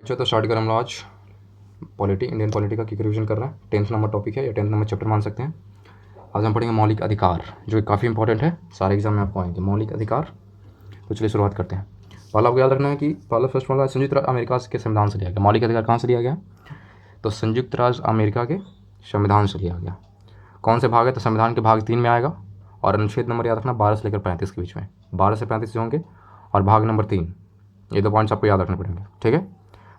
तो स्टार्ट करें हम लोग आज इंडियन पॉलिटी का क्विक रिवीजन कर रहे हैं। 10th नंबर टॉपिक है या 10th नंबर चैप्टर मान सकते हैं। आज हम पढ़ेंगे मौलिक अधिकार, जो काफ़ी इंपॉर्टेंट है, सारे एग्जाम में आपको आएंगे मौलिक अधिकार। तो चलिए शुरुआत करते हैं। पहला आपको याद रखना है कि पहला फर्स्ट वाला संयुक्त राज्य अमेरिका के संविधान से लिया गया। मौलिक अधिकार कहाँ से लिया गया? तो संयुक्त राज्य अमेरिका के संविधान से लिया गया। कौन से भाग है? तो संविधान के भाग 3 में आएगा। और अनुच्छेद नंबर याद रखना 12 से लेकर 35 के बीच में, 12 से 35 होंगे। और भाग नंबर 3, ये 2 पॉइंट्स आपको याद रखने पड़ेंगे, ठीक है।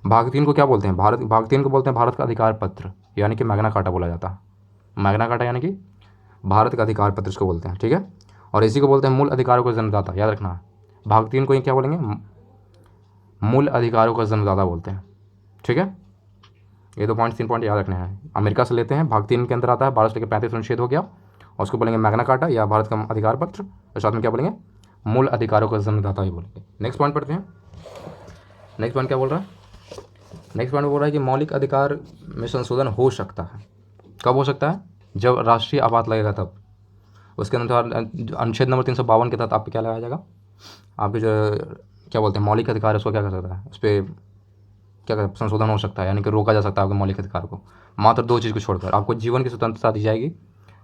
भाग 3 को क्या बोलते हैं? भाग 3 को बोलते हैं भारत का अधिकार पत्र, यानी कि मैग्ना कार्टा बोला जाता है। मैग्ना कार्टा यानी कि भारत का अधिकार पत्र इसको बोलते हैं, ठीक है। और इसी को बोलते हैं मूल अधिकारों का जन्मदाता, याद रखना। भाग 3 को ये क्या बोलेंगे? मूल अधिकारों का जन्मदाता बोलते हैं, ठीक है। ये 2 पॉइंट 3 पॉइंट याद रखने हैं। अमेरिका से लेते हैं, भाग 3 के अंदर आता है 12 से लेकर 35 अनुच्छेद हो गया, और उसको बोलेंगे मैग्ना कार्टा या भारत का अधिकार पत्र, और साथ में क्या बोलेंगे? मूल अधिकारों का जन्मदाता ही बोलेंगे। नेक्स्ट पॉइंट पढ़ते हैं। नेक्स्ट पॉइंट क्या बोल रहा है? नेक्स्ट पॉइंट बोल रहा है कि मौलिक अधिकार में संशोधन हो सकता है। कब हो सकता है? जब राष्ट्रीय आपात लगेगा तब। उसके अनुसार अनुच्छेद नंबर 352 के तहत आप पे क्या लगाया जाएगा? आपके जो क्या बोलते हैं मौलिक अधिकार है, उसको क्या कर सकता है? उस पर क्या कर संशोधन हो सकता है, यानी कि रोका जा सकता है आपके मौलिक अधिकार को। मात्र 2 चीज़ को छोड़कर आपको जीवन की स्वतंत्रता दी जाएगी,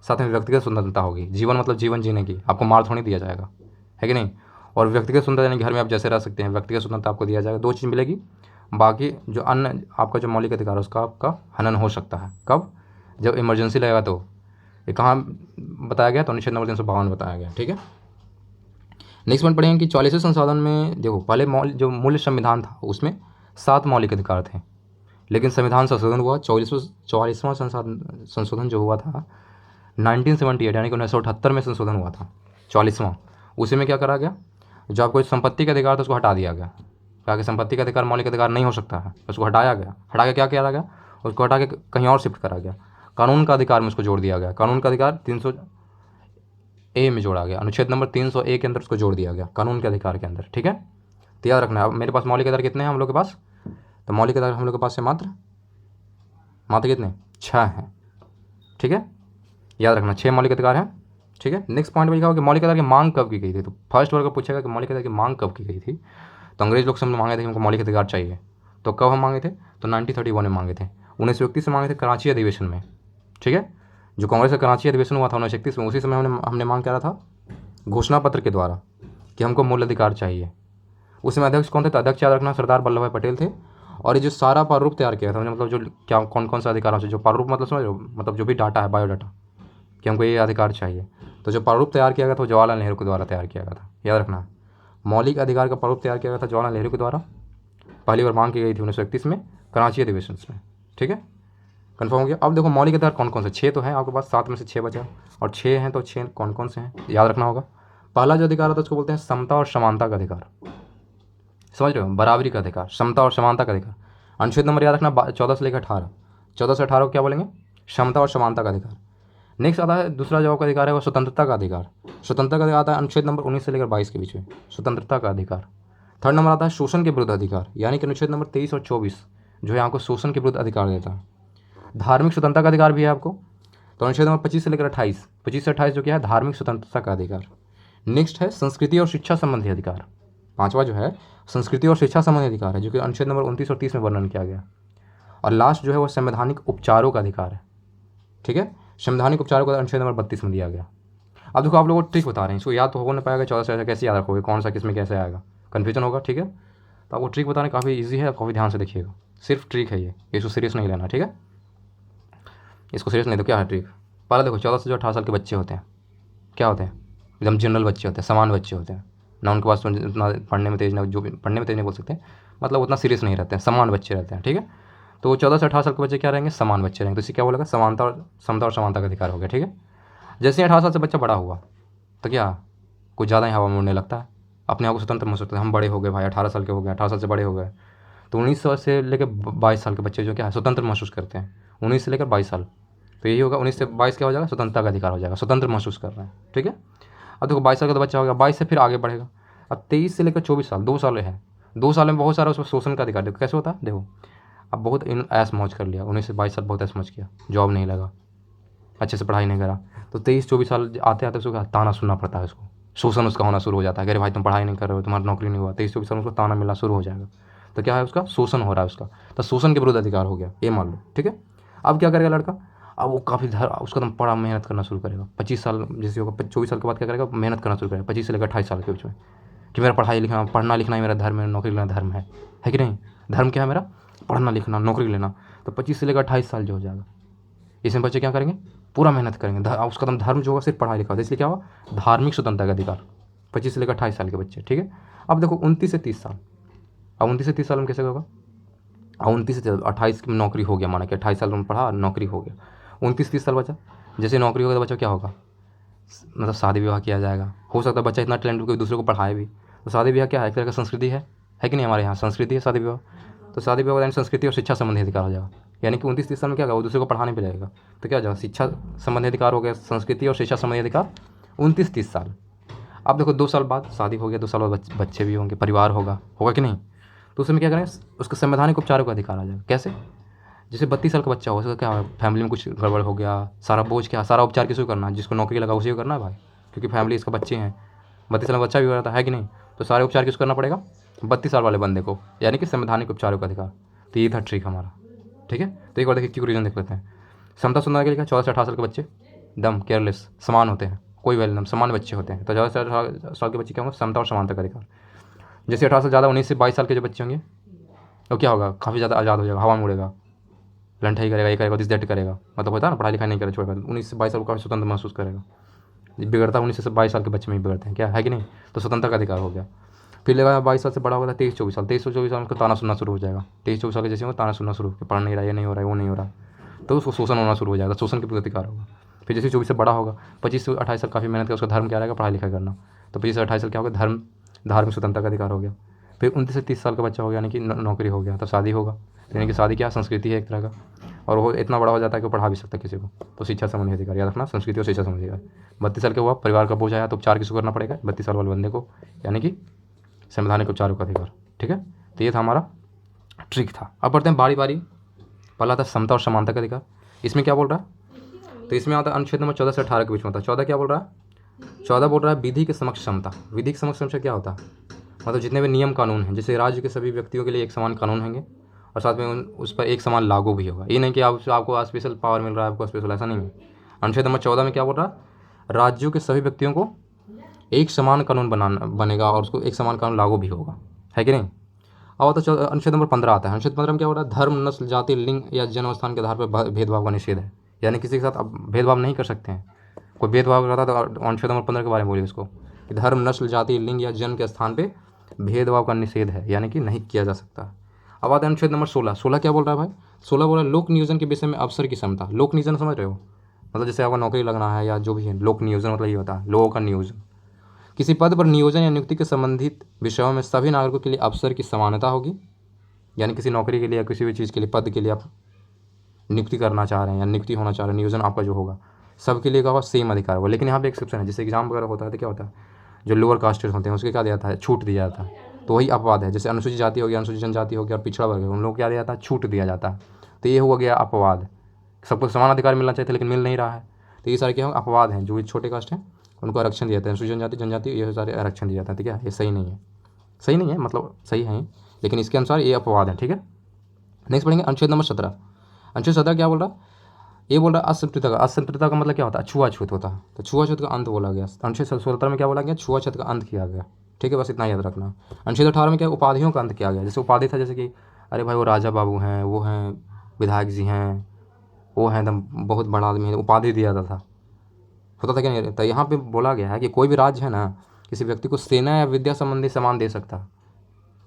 साथ में व्यक्तिगत स्वतंत्रता होगी। जीवन मतलब जीवन जीने की, आपको मार थोड़ी दिया जाएगा, है कि नहीं। और व्यक्तिगत स्वतंत्रता यानी घर में आप जैसे रह सकते हैं, व्यक्तिगत स्वतंत्रता आपको दिया जाएगा। 2 चीज़ मिलेगी। बाकी जो अन्य आपका जो मौलिक अधिकार है उसका आपका हनन हो सकता है। कब? जब इमरजेंसी लगेगा। तो ये कहाँ बताया गया? तो अनुच्छेद नंबर 352 बताया गया, ठीक है। नेक्स्ट पॉइंट पढ़ेंगे कि 44वें संशोधन में देखो, पहले जो मूल संविधान था उसमें 7 मौलिक अधिकार थे, लेकिन संविधान संशोधन हुआ 44वां संशोधन जो हुआ था 1978 यानी कि 1978 में संशोधन हुआ था 44वां। उसी में क्या करा गया? जो आपको संपत्ति का अधिकार था उसको हटा दिया गया। कहा कि संपत्ति का अधिकार मौलिक अधिकार नहीं हो सकता है, उसको हटाया गया। हटा के क्या किया गया? उसको हटा के कहीं और शिफ्ट करा गया। कानून का अधिकार में उसको जोड़ दिया गया। कानून का अधिकार 300A में जोड़ा गया, अनुच्छेद नंबर 300A के अंदर उसको जोड़ दिया गया कानून के अधिकार के अंदर, ठीक है। तो याद रखना, अब मेरे पास मौलिक अधिकार कितने हैं हम लोग के पास? तो मौलिक अधिकार हम लोग के पास से मात्र कितने? 6 हैं, ठीक है। याद रखना 6 मौलिक अधिकार हैं, ठीक है। नेक्स्ट पॉइंट में लिखा होगा कि मौलिक अधिकार की मांग कब की गई थी। तो फर्स्ट वर्ग पूछेगा कि मौलिक अधिकार की मांग कब की गई थी। तो अंग्रेज लोग से हमने मांगे थे कि हमको मौलिक अधिकार चाहिए। तो कब हम मांगे थे? तो 1931 में मांगे थे। 1931 से मांगे थे कराची अधिवेशन में, ठीक है। जो कांग्रेस का कराची अधिवेशन हुआ था 1931 में, उसी समय हमने मांग करा था घोषणा पत्र के द्वारा कि हमको मूल अधिकार चाहिए। उस समय अध्यक्ष कौन थे? तो अध्यक्ष याद रखना सरदार वल्लभ भाई पटेल थे। और ये जो सारा प्रारूप तैयार किया था, मतलब जो क्या कौन कौन सा अधिकार है, जो प्रारूप मतलब समझ लो, मतलब जो भी डाटा है बायोडाटा कि हमको ये अधिकार चाहिए। तो जो प्रारूप तैयार किया गया था वो जवाहरलाल नेहरू के द्वारा तैयार किया गया था। याद रखना मौलिक अधिकार का प्रारूप तैयार किया गया था जवाहरलाल नेहरू के द्वारा। पहली बार मांग की गई थी 1931 में कराची अधिवेशन में, ठीक है। कन्फर्म हो गया। अब देखो मौलिक अधिकार कौन कौन से? 6 तो हैं आपके पास, 7 में से 6 बचा, और 6 हैं तो 6 कौन कौन से हैं याद रखना होगा। पहला जो अधिकार होता है उसको बोलते हैं समता और समानता का अधिकार। समझ रहे हो? बराबरी का अधिकार, समता और समानता का अधिकार। अनुच्छेद नंबर याद रखना 14 से लेकर 18। 14 से 18 को क्या बोलेंगे? समता और समानता का अधिकार। नेक्स्ट आता है दूसरा जो आपका अधिकार है वो स्वतंत्रता का अधिकार। स्वतंत्रता का अधिकार आता है अनुच्छेद नंबर 19 से लेकर 22 के बीच में, स्वतंत्रता का अधिकार। थर्ड नंबर आता है शोषण के विरुद्ध अधिकार, यानी कि अनुच्छेद नंबर 23 और 24 जो है आपको शोषण के विरुद्ध अधिकार देता है। धार्मिक स्वतंत्रता का अधिकार भी है आपको, तो अनुच्छेद नंबर 25 से लेकर 28, 25 से 28 जो क्या है? धार्मिक स्वतंत्रता का अधिकार। नेक्स्ट है संस्कृति और शिक्षा संबंधी अधिकार। 5वां जो है संस्कृति और शिक्षा संबंधी अधिकार है, जो कि अनुच्छेद नंबर 29 और 30 में वर्णन किया गया। और लास्ट जो है वो संवैधानिक उपचारों का अधिकार है, ठीक है। संवैधानिक उपचारों का अनुच्छेद नंबर 32 में दिया गया। अब देखो आप लोगों को ट्रिक बता रहे हैं, इसको याद तो हो नहीं पाएगा 14 से ऐसा कैसे याद रखोगे, कौन सा किस में कैसे आएगा, कन्फ्यूजन होगा, ठीक है। तो आपको ट्रिक बताना काफ़ी ईजी है, काफ़ी ध्यान से देखिएगा। सिर्फ ट्रिक है ये, इसको सीरियस नहीं लेना, ठीक है। इसको सीरियस नहीं, तो क्या है ट्रिक? पहले देखो 14 से जो 18 साल के बच्चे होते हैं क्या होते हैं? एकदम जनरल बच्चे होते हैं, समान बच्चे होते हैं ना, उनके पास उतना पढ़ने में तेज ना, जो भी पढ़ने में तेज नहीं बोल सकते, मतलब उतना सीरियस नहीं रहते हैं, समान बच्चे रहते हैं, ठीक है। तो 14 से 18 साल के बच्चे क्या रहेंगे? समान बच्चे रहेंगे। तो इसे क्या बोलेगा? समानता और समता और समानता का अधिकार हो गया, ठीक है। जैसे ही 18 साल से बच्चा बड़ा हुआ तो क्या कुछ ज़्यादा ही हवा में उड़ने लगता है, अपने आप को स्वतंत्र महसूस करता है। हम बड़े हो गए भाई, 18 साल के हो गए, 18 साल से बड़े हो गए। तो 19 से लेकर 22 साल के बच्चे जो क्या है स्वतंत्र महसूस करते हैं, 19 से लेकर 22 साल। तो यही होगा 19 से 22 क्या हो जाएगा? स्वतंत्रता का अधिकार हो जाएगा, स्वतंत्र महसूस कर रहे हैं, ठीक है। अब देखो 22 साल का तो बच्चा हो गया, 22 से फिर आगे बढ़ेगा। अब 23 से लेकर 24 साल, 2 साल है, 2 साल में बहुत सारा उसमें शोषण का अधिकार। देखो कैसे होता है, देखो अब बहुत ऐश मौज कर लिया, 19 से 22 साल बहुत ऐश मौज किया, जॉब नहीं लगा, अच्छे से पढ़ाई नहीं करा, तो 23-24 साल आते आते उसको ताना सुनना पड़ता है, उसको शोषण उसका होना शुरू हो जाता है। अरे भाई तुम पढ़ाई नहीं कर रहे हो, तुम्हारा नौकरी नहीं हुआ, 23-24 साल उसको ताना मिलना शुरू हो जाएगा। तो क्या है उसका शोषण हो रहा है उसका, तो शोषण के विरुद्ध अधिकार हो गया, ये मान लो, ठीक है। अब क्या करेगा लड़का, अब वो काफ़ी उसका तो बड़ा मेहनत करना शुरू करेगा, 25 साल जैसे होगा, 24 साल के बाद क्या करेगा, मेहनत करना शुरू करेगा 25 से लेकर 28 साल के बीच में, कि मेरा पढ़ना लिखना ही मेरा धर्म है, नौकरी लेना धर्म है कि नहीं। धर्म क्या है मेरा, पढ़ना लिखना, नौकरी लेना। तो 25 से लेकर 28 साल जो हो जाएगा, इसमें बच्चे क्या करेंगे, पूरा मेहनत करेंगे। उसका तो धर्म जो होगा सिर्फ पढ़ाई लिखा होता है, इसलिए क्या होगा, धार्मिक स्वतंत्रता का अधिकार, 25 से लेकर 28 साल के बच्चे, ठीक है। अब देखो 29 से 30 साल, अब 29 से 30 साल में कैसे होगा, 29 से 28 की नौकरी हो गया, माना कि 28 साल में पढ़ा, नौकरी हो गया, 29-30 साल बचा, जैसे नौकरी होगा तो बच्चा क्या होगा, मतलब शादी विवाह किया जाएगा। हो सकता है बच्चा इतना टैलेंट कोई दूसरे को पढ़ाए भी, तो शादी विवाह क्या है, एक तरह का संस्कृति है कि नहीं, हमारे यहाँ संस्कृति है शादी विवाह। तो शादी विवाह संस्कृति और शिक्षा संबंधी अधिकार हो जाएगा, यानी कि 29-30 साल में क्या होगा, वो दूसरे को पढ़ाने पे जाएगा, तो क्या हो जाएगा, शिक्षा संबंधी अधिकार हो गया, संस्कृति और शिक्षा संबंधी अधिकार 29-30 साल। अब देखो 2 साल बाद शादी हो गया, 2 साल बाद बच्चे भी होंगे, परिवार होगा कि नहीं, तो उसमें क्या करें, उसके संवैधानिक उपचारों का अधिकार आ जाएगा। कैसे, जैसे 32 साल का बच्चा हो, उसका क्या है, फैमिली में कुछ गड़बड़ हो गया, सारा बोझ क्या, सारा उपचार किसी को करना है, जिसको नौकरी लगा उसी को करना है भाई, क्योंकि फैमिली इसका बच्चे हैं, 32 साल का बच्चा भी हो रहा था, है कि नहीं, तो सारे उपचार किसको करना पड़ेगा, 32 साल वाले बंदे को, यानी कि संवैधानिक उपचारों का अधिकार। तो ये था ट्रिक हमारा, ठीक है। तो एक बार देखिए क्यों रीजन देख लेते हैं। समता सुंदर के लिए 14 से 18 साल के बच्चे दम केयरलेस समान होते हैं, कोई वैल्यू नहीं, समान बच्चे होते हैं। तो 14 से 18 साल के बच्चे क्या होंगे, समता और समानता का अधिकार। जैसे 18 से ज़्यादा 19 से 22 साल के जो बच्चे होंगे, तो क्या होगा, काफ़ी ज़्यादा आज़ाद हो जाएगा, हवा में उड़ेगा, लंठाई करेगा, ये करेगा, दिस दैट करेगा, मतलब होता है ना, पढ़ाई लिखाई नहीं करे छोड़ेगा, 19 से 22 साल को काफ़ी स्वतंत्र महसूस करेगा। बिगड़ता 19 से 22 साल के बच्चे में ही बिगड़ते हैं, क्या है कि नहीं, तो स्वतंत्रता का अधिकार हो गया। फिर लगा 22 साल से बड़ा होगा 23-24 साल, 23-24 साल में ताना सुनना शुरू हो जाएगा, 23-24 साल के जैसे होगा ताना सुनना शुरू, पढ़ नहीं रहा, ये नहीं हो रहा है, वो नहीं हो रहा, तो उसको शोषण होना शुरू हो जाएगा, शोषण के प्रति अधिकार होगा। फिर जैसे 24 से बड़ा होगा, 25 से 28 साल काफ़ी मेहनत कर, उसका धर्म क्या रहेगा, पढ़ाई लिखाई करना, तो 25 से 28 साल क्या होगा, धार्मिक स्वतंत्रता का अधिकार हो गया। फिर 29 से 30 साल का बच्चा हो गया, यानी कि नौकरी हो गया, तब शादी होगा, यानी कि शादी क्या संस्कृति है एक तरह का, और वो इतना बड़ा हो जाता है कि वो पढ़ा भी सकता है किसी को, तो शिक्षा संबंधी अधिकार याद रखना, संस्कृति और शिक्षा संबंधी अधिकार। 32 साल के हुआ, परिवार का बोझ आया, तो उपचार किसको करना पड़ेगा, 32 साल वाले बंदे को, यानी कि संवैधानिक उपचारों का अधिकार, ठीक है। तो ये था हमारा ट्रिक था। अब बढ़ते हैं बारी बारी। पहला था समता और समानता का अधिकार, इसमें क्या बोल रहा है, तो इसमें आता है अनुच्छेद नंबर 14 से 18 के बीच में होता है। 14 क्या बोल रहा है, 14 बोल रहा है विधि के समक्ष समता। विधि के समक्ष समता क्या होता है, मतलब जितने भी नियम कानून हैं, जैसे राज्य के सभी व्यक्तियों के लिए एक समान कानून होंगे, और साथ में उस पर एक समान लागू भी होगा। ये नहीं कि आपको स्पेशल पावर मिल रहा है, आपको स्पेशल, ऐसा नहीं है। अनुच्छेद नंबर 14 में क्या बोल रहा है, राज्यों के सभी व्यक्तियों को एक समान कानून बनेगा, और उसको एक समान कानून लागू भी होगा, है कि नहीं। अब तो अनुच्छेद नंबर 15 आता है। अनुच्छेद 15 में क्या हो रहा है, धर्म, नस्ल, जाति, लिंग या जन्म स्थान के आधार पर भेदभाव का निषेध है, यानी किसी के साथ आप भेदभाव नहीं कर सकते हैं। कोई भेदभाव करता है तो अनुच्छेद नंबर 15 के बारे में बोलिए उसको, कि धर्म, नस्ल, जाति, लिंग या जन्म के स्थान पर भेदभाव का निषेध है, यानी कि नहीं किया जा सकता। अब आता है अनुच्छेद नंबर 16। 16 क्या बोल रहा है भाई, 16 बोल रहा है लोक नियोजन के विषय में अवसर की क्षमता। लोक नियोजन समझ रहे हो, मतलब जैसे आपको नौकरी लगना है या जो भी है, लोक नियोजन मतलब ये होता है लोगों का नियोजन। किसी पद पर नियोजन या नियुक्ति के संबंधित विषयों में सभी नागरिकों के लिए अवसर की समानता होगी, यानी किसी नौकरी के लिए या किसी भी चीज़ के लिए, पद के लिए आप नियुक्ति करना चाह रहे हैं या नियुक्ति होना चाह रहे हैं, नियोजन आपका जो होगा सबके लिए क्या होगा, सेम अधिकार होगा। लेकिन यहाँ पे एक्सेप्शन है, जैसे एग्जाम वगैरह होता है तो क्या होता है, जो लोअर कास्टेड होते हैं उसके क्या दिया जाता है, छूट दिया जाता है। तो वही अपवाद है, जैसे अनुसूचित जाति हो गया, अनुसूचित जनजाति हो गया और पिछड़ा वर्ग, उन लोग क्या दिया जाता है, छूट दिया जाता है। तो ये हो गया अपवाद, सबको समान अधिकार मिलना चाहिए था लेकिन मिल नहीं रहा है, तो ये सारे क्या होगा, अपवाद हैं। जो छोटे कास्ट हैं उनको आरक्षण दिया जाता है, अनुसूचित जनजाति ये सारे आरक्षण दिया जाता है, ठीक है। ये सही नहीं है, सही नहीं है, मतलब सही है लेकिन इसके अनुसार ये अपवाद है, ठीक है। नेक्स्ट पढ़ेंगे अनुच्छेद नंबर 17। अनुच्छेद 17 क्या बोल रहा है, ये बोल रहा है असंतृप्तता का। असंतृप्तता का मतलब क्या होता है, छुआछूत होता है, तो छुआछूत का अंत बोला गया। अनुच्छेद 17 में क्या बोला गया, छुआछूत का अंत किया गया, ठीक है, बस इतना याद रखना। अनुच्छेद 18 में क्या, उपाधियों का अंत किया गया। जैसे उपाधि था, जैसे कि अरे भाई वो राजा बाबू हैं, वो हैं विधायक जी हैं, वो हैं एकदम बहुत बड़ा आदमी है, उपाधि दिया जाता था, होता था क्या नहीं। तो यहाँ पे बोला गया है कि कोई भी राज्य है ना, किसी व्यक्ति को सेना या विद्या संबंधी सामान दे सकता है,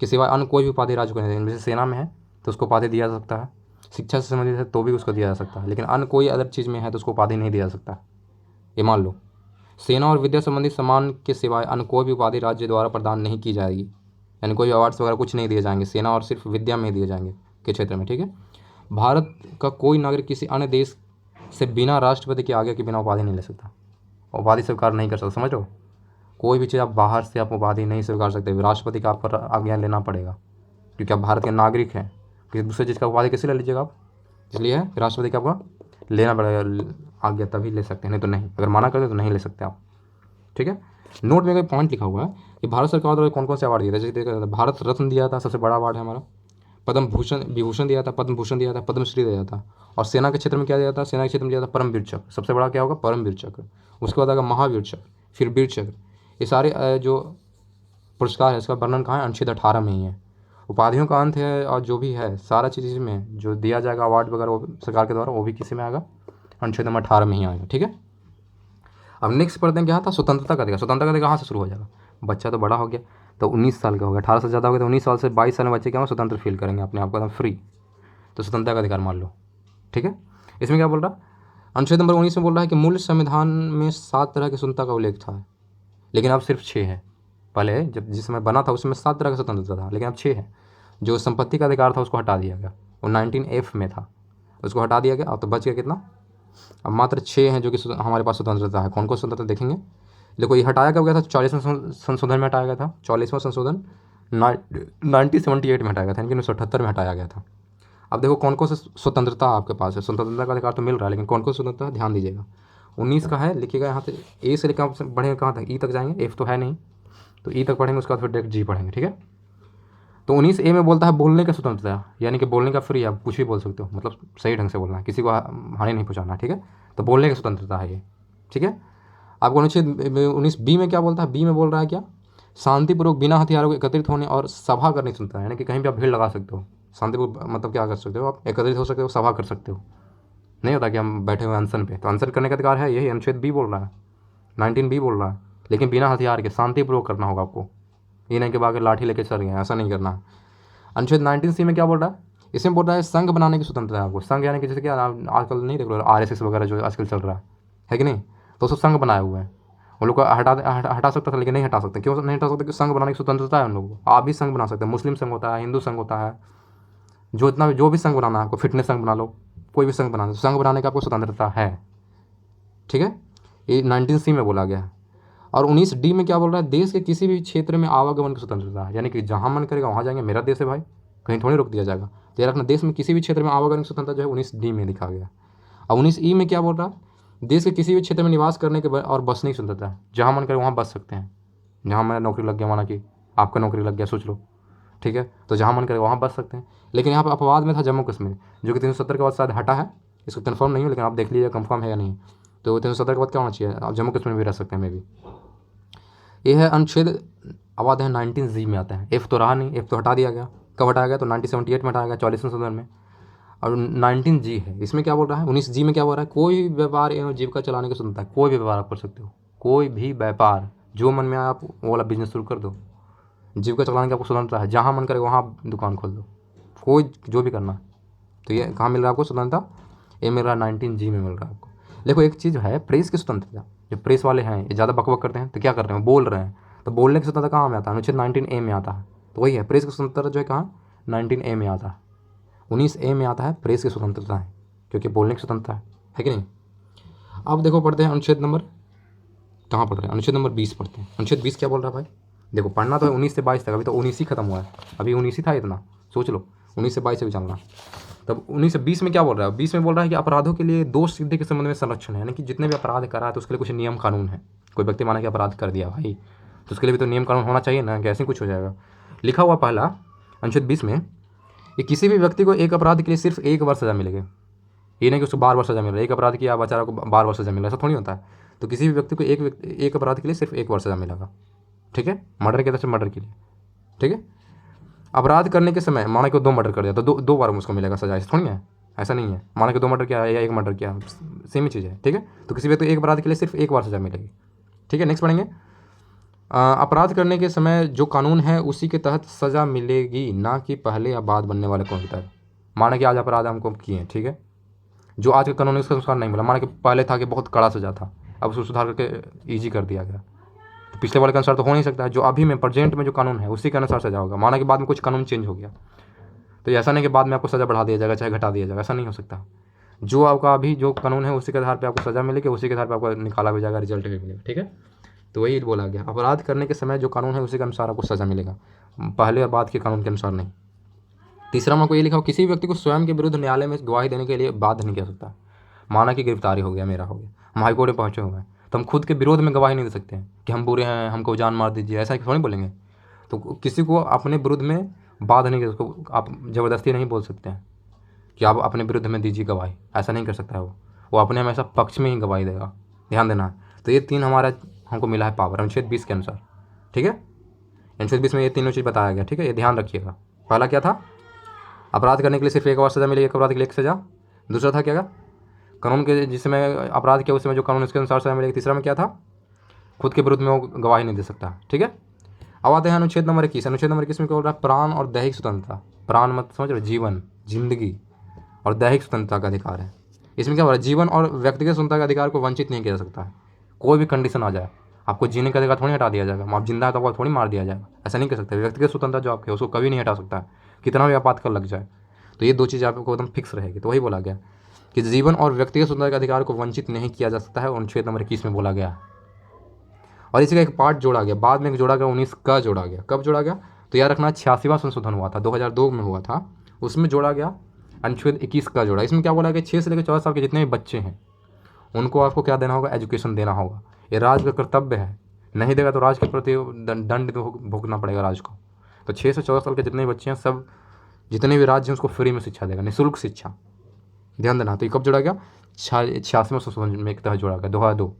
कि सिवाय अन्य कोई भी उपाधि राज्य को नहीं देगा। जैसे सेना में है तो उसको उपाधि दिया जा सकता है, शिक्षा से संबंधित है तो भी उसको दिया जा सकता है, लेकिन अन्य कोई अदर चीज़ में है तो उसको उपाधि नहीं दिया जा सकता। ये मान लो, सेना और विद्या संबंधी सामान के सिवाय अन्य कोई भी उपाधि राज्य द्वारा प्रदान नहीं की जाएगी, यानी कोई अवार्ड्स वगैरह कुछ नहीं दिए जाएंगे, सेना और सिर्फ विद्या में दिए जाएंगे के क्षेत्र में, ठीक है। भारत का कोई नागरिक किसी अन्य देश से बिना राष्ट्रपति के आज्ञा के बिना उपाधि नहीं ले सकता, उपाधि स्वीकार नहीं कर सकता, समझ लो। कोई भी चीज़ आप बाहर से आप उपाधि नहीं स्वीकार सकते, राष्ट्रपति का आपको आज्ञा लेना पड़ेगा, क्योंकि आप भारत के नागरिक हैं। किसी दूसरे चीज़ का उपाधि कैसे ले लीजिएगा आप, इसलिए है राष्ट्रपति का आपका लेना पड़ेगा आज्ञा, तभी ले सकते हैं, नहीं तो नहीं, अगर माना करते तो नहीं ले सकते आप, ठीक है। नोट में कोई पॉइंट लिखा हुआ है कि कि भारत सरकार द्वारा कौन कौन से अवार्ड दिए थे, जैसे देखा था भारत रत्न दिया था, सबसे बड़ा अवार्ड है हमारा, पद्म भूषण विभूषण दिया था, पद्म भूषण दिया था, पद्मश्री दिया था, और सेना के क्षेत्र में क्या दिया था, सेना के क्षेत्र में दिया था परमवीर चक्र, सबसे बड़ा क्या होगा परमवीर चक्र, उसके बाद आएगा महावीर चक्र, फिर वीर चक्र। ये सारे जो पुरस्कार है इसका वर्णन कहाँ है, अनुच्छेद 18 में ही है। उपाधियों का अंत है और जो भी है सारा चीज़ इसमें जो दिया जाएगा अवार्ड वगैरह वो सरकार के द्वारा, वो भी किसी में आएगा, अनुच्छेद नंबर 18 में ही आएगा। ठीक है, अब नेक्स्ट पढ़ते हैं क्या था, स्वतंत्रता का अधिकार। स्वतंत्रता का अधिकार कहाँ से शुरू हो जाएगा, बच्चा तो बड़ा हो गया तो 19 साल का हो गया, 18 से ज़्यादा हो गया तो 19 साल से 22 साल में बच्चे क्या हो स्वतंत्र फील करेंगे अपने आप को एकदम फ्री, तो स्वतंत्रता का अधिकार मान लो। ठीक है, इसमें क्या बोल रहा है, अनुच्छेद नंबर 19 में बोल रहा है कि मूल संविधान में 7 तरह की स्वतंत्रता का उल्लेख था, लेकिन अब सिर्फ 6 है। पहले जब जिस समय बना था उसमें 7 तरह का स्वतंत्रता था, लेकिन अब 6 है। जो संपत्ति का अधिकार था उसको हटा दिया गया, वो 19F में था, उसको हटा दिया गया। अब तो बच गया कितना, अब मात्र 6 हैं जो कि हमारे पास स्वतंत्रता है। कौन कौन स्वतंत्रता देखेंगे, देखो ये हटाया कब गया था, 40वें संशोधन में हटाया गया था, 44वां संशोधन 1978 में हटाया गया था, यानी कि 1978 में हटाया गया था। अब देखो कौन कौन सा स्वतंत्रता आपके पास है, स्वतंत्रता का अधिकार तो मिल रहा है, लेकिन कौन कौन स्वतंत्रता ध्यान दीजिएगा। 19 का है, लिखिएगा यहाँ से, ए से लेकर बढ़ेंगे कहाँ तक, ई तक जाएंगे, एफ तो है नहीं तो ई तक पढ़ेंगे, उसके बाद फिर डायरेक्ट जी पढ़ेंगे। ठीक है, तो 19A में बोलता है बोलने का स्वतंत्रता, यानी कि बोलने का फ्री, आप कुछ भी बोल सकते हो, मतलब सही ढंग से बोलना है, किसी को हानि नहीं पहुँचाना। ठीक है, तो बोलने की स्वतंत्रता है ये। ठीक है, आपको अनुच्छेद 19B में क्या बोलता है, बी में बोल रहा है क्या, शांतिपूर्वक बिना हथियारों के एकत्रित होने और सभा करने की स्वतंत्रता है, यानी कि कहीं भी आप भीड़ लगा सकते हो, शांतिपूर्वक मतलब क्या कर सकते हो, आप एकत्रित हो सकते हो, सभा कर सकते हो। नहीं होता कि हम बैठे हुए अनशन पे, तो अनशन करने का अधिकार है, यही अनुच्छेद बी बोल रहा है, 19B बोल रहा है, लेकिन बिना हथियार के शांतिपूर्वक करना होगा आपको, ये नहीं कि बाकी लाठी लेके चल गए, ऐसा नहीं करना है। अनुच्छेद 19C में क्या बोल रहा है, इसमें बोल रहा है संघ बनाने की स्वतंत्रता है आपको। संघ यानी कि जैसे कि आजकल नहीं देख लो RSS वगैरह जो आजकल चल रहा है कि नहीं, तो उसको संघ बनाए हुए हैं, उन लोग को हटा सकता था, लेकिन नहीं हटा सकते। क्यों नहीं हटा सकते, संघ बनाने की स्वतंत्रता है उन लोगों को। आप भी संघ बना सकते हैं, मुस्लिम संघ होता है, हिंदू संघ होता है, जो भी संघ बनाना है आपको, फिटनेस संघ बना लो, कोई भी संघ बनाना, संघ बनाने का आपको स्वतंत्रता है। ठीक है, ये 19C में बोला गया है। और 19D में क्या बोल रहा है, देश के किसी भी क्षेत्र में आवागमन की स्वतंत्रता है, यानी कि जहाँ मन करेगा वहाँ जाएंगे, मेरा देश है भाई, कहीं थोड़ी रोक दिया जाएगा। तो यार अपने देश में किसी भी क्षेत्र में आवागमन की स्वतंत्रता जो है 19D में लिखा गया। अब 19E में क्या बोल रहा है, देश के किसी भी क्षेत्र में निवास करने के और बसने की स्वतंत्रता है, जहाँ मन करे वहाँ बस सकते हैं। जहाँ मेरा नौकरी लग गया, माना कि आपका नौकरी लग गया, सोच लो, ठीक है, तो जहाँ मन करे वहाँ बस सकते हैं। लेकिन यहाँ पर अपवाद में था जम्मू कश्मीर, जो कि 370 के बाद शायद हटा है, इसको कन्फर्म नहीं हो, लेकिन आप देख लीजिए कन्फर्म है या नहीं। तो 370 के बाद क्या होना चाहिए, आप जम्मू कश्मीर में भी रह सकते हैं मे भी। ये है अनुच्छेद, अब आते हैं 19G में आता है। एफ तो रहा नहीं, एफ तो हटा दिया गया, कब हटाया गया, तो 1978 में हटाया गया, 40वें संशोधन में। और 19G है, इसमें क्या बोल रहा है, 19G में क्या बोल रहा है, कोई भी व्यापार एवं जीविका चलाने की स्वतंत्रता है। कोई भी व्यापार आप कर सकते हो, कोई भी व्यापार जो मन में आए आप वो वाला बिजनेस शुरू कर दो, जीविका चलाने की आपको स्वतंत्रता है, जहाँ मन करे वहाँ आप दुकान खोल दो, कोई जो भी करना। तो ये कहाँ मिल रहा है आपको स्वतंत्रता, ये मिल रहा है 19G में मिल रहा है आपको। देखो एक चीज़ है प्रेस की स्वतंत्रता, जो प्रेस वाले हैं ये ज़्यादा बकबक करते हैं, तो क्या कर रहे हैं, बोल रहे हैं, तो बोलने की स्वतंत्रता कहाँ में आता है, अनुच्छेद 19A में आता है। तो वही है, प्रेस की स्वतंत्रता जो है कहाँ 19A में आता है, 19A में आता है प्रेस की स्वतंत्रता है, क्योंकि बोलने की स्वतंत्रता है कि नहीं। अब देखो पढ़ते हैं अनुच्छेद नंबर, कहाँ पढ़ रहे हैं, अनुच्छेद नंबर 20 पढ़ते हैं। अनुच्छेद 20 क्या बोल रहा है भाई, देखो पढ़ना तो है 19 से 22 तक, अभी तो 19 ही खत्म हुआ है, अभी 19 ही था इतना, सोच लो 19 से 22 से भी चलना। तब 19 से 20 में क्या बोल रहा है, 20 में बोल रहा है कि अपराधों के लिए दोष सिद्धि के संबंध में संरक्षण है, यानी कि जितने भी अपराध करा है तो उसके लिए कुछ नियम कानून है। कोई व्यक्ति माना कि अपराध कर दिया भाई, तो उसके लिए भी तो नियम कानून होना चाहिए ना, कि ऐसे कुछ हो जाएगा। लिखा हुआ पहला अनुच्छेद 20 में कि किसी भी व्यक्ति को एक अपराध के लिए सिर्फ 1 वर्ष सजा मिलेगी, ये नहीं कि उसको 12 वर्ष सजा मिल रहा है, एक अपराध किया बेचारा को 12 वर्ष सजा मिल रहा है, ऐसा थोड़ी होता है। तो किसी भी व्यक्ति को एक अपराध के लिए सिर्फ 1 वर्ष सजा मिलेगा। ठीक है, मर्डर के तरफ से मर्डर के लिए। ठीक है, अपराध करने के समय माना कि 2 मर्डर कर दिया तो दो बार उसको मिलेगा सजा, ऐसा थोड़ी है, ऐसा नहीं है। माना कि 2 मर्डर किया या 1 मर्डर किया, सेम ही चीज़ है। ठीक है, तो किसी व्यक्ति को एक अपराध के लिए सिर्फ 1 बार सजा मिलेगी। ठीक है, नेक्स्ट पढ़ेंगे, अपराध करने के समय जो कानून है उसी के तहत सजा मिलेगी, ना कि पहले या बाद बनने वाले कानून के तहत। माना कि आज अपराध हमको किए, ठीक है, जो आज का कानून है उसके अनुसार नहीं मिला, माना कि पहले था कि बहुत कड़ा सजा था, अब उसको सुधार करके ईजी कर दिया गया, तो पिछले वाले के अनुसार तो हो नहीं सकता है। जो अभी में प्रेजेंट में जो कानून है उसी के अनुसार सजा होगा। माना कि बाद में कुछ कानून चेंज हो गया, तो ऐसा नहीं कि बाद में आपको सज़ा बढ़ा दिया जाएगा चाहे घटा दिया जाएगा, ऐसा नहीं हो सकता। जो आपका अभी जो कानून है उसी के आधार पर आपको सज़ा मिलेगी, उसी के आधार पर आपको निकाला भी जाएगा, रिजल्ट भी मिलेगा। ठीक है, तो वही बोला गया, अपराध करने के समय जो कानून है उसी के अनुसार आपको सज़ा मिलेगा, पहले और बाद के कानून के अनुसार नहीं। तीसरा में को ये लिखा हो, किसी भी व्यक्ति को स्वयं के विरुद्ध न्यायालय में गवाही देने के लिए बाध्य नहीं किया सकता। माना कि गिरफ्तारी हो गया, मेरा हो गया, हम हाईकोर्ट में पहुँचे हुए हैं, तो हम खुद के विरोध में गवाही नहीं दे सकते हैं कि हम बुरे हैं, हमको जान मार दीजिए, ऐसा थोड़ी बोलेंगे। तो किसी को अपने विरुद्ध में बाध नहीं, उसको आप ज़बरदस्ती नहीं बोल सकते हैं कि आप अपने विरुद्ध में दीजिए गवाही, ऐसा नहीं कर सकता है वो अपने हमेशा पक्ष में ही गवाही देगा, ध्यान देना। तो ये 3 हमारा हमको मिला है पावर अनुच्छेद 20 के अनुसार, ठीक है। अनुच्छेद 20 में ये तीनों चीज़ बताया गया, ठीक है, ये ध्यान रखिएगा। पहला क्या था, अपराध करने के लिए सिर्फ 1 बार सज़ा मिलेगी, एक अपराध के लिए 1 सज़ा। दूसरा था क्या, कानून के जिसमें अपराध किया उसमें जो कानून उसके अनुसार सज़ा मिलेगी। तीसरा में क्या था, खुद के विरुद्ध में वो गवाही नहीं दे सकता, ठीक है। अब आते हैं अनुच्छेद नंबर 21। अनुच्छेद नंबर 21 में क्या बोल रहा है, प्राण और दैहिक स्वतंत्रता। प्राण मत समझ रहे, जीवन, जिंदगी और दैहिक स्वतंत्रता का अधिकार है। इसमें क्या हो रहा है, जीवन और व्यक्तिगत स्वतंत्रता के अधिकार को वंचित नहीं किया जा सकता है। कोई भी कंडीशन आ जाए, आपको जीने का अधिकार थोड़ी हटा दिया जाएगा, आप जिंदा है तो आपको थोड़ी मार दिया जाएगा, ऐसा नहीं कर सकते। व्यक्तिगत स्वतंत्रता जो आपकी है उसको कभी नहीं हटा सकता है, कितना भी आपातकाल लग जाए। तो ये 2 चीज़ आपको एकदम फिक्स रहेगी। तो वही बोला गया कि जीवन और व्यक्तिगत स्वतंत्रता के अधिकार को वंचित नहीं किया जा सकता है, अनुच्छेद नंबर 21 में बोला गया। और इसी का एक पार्ट जोड़ा गया, बाद में जोड़ा गया 19 का जोड़ा गया। कब जोड़ा गया, तो याद रखना 86वां संशोधन हुआ था, 2002 में हुआ था, उसमें जोड़ा गया अनुच्छेद 21 का जोड़ा। इसमें क्या बोला गया, 6 से लेकर 14 साल के जितने भी बच्चे हैं उनको आपको क्या देना होगा, एजुकेशन देना होगा। ये राज्य का कर्तव्य है, नहीं देगा तो राज्य के प्रति दंड भुगतना पड़ेगा राज्य को। तो 6 से 14 साल के जितने भी बच्चे हैं, सब जितने भी राज्य हैं उसको फ्री में शिक्षा देगा, निःशुल्क शिक्षा, ध्यान देना। तो ये कब जोड़ा गया, 86वें संशोधन में एक तहत जोड़ा गया, 2002।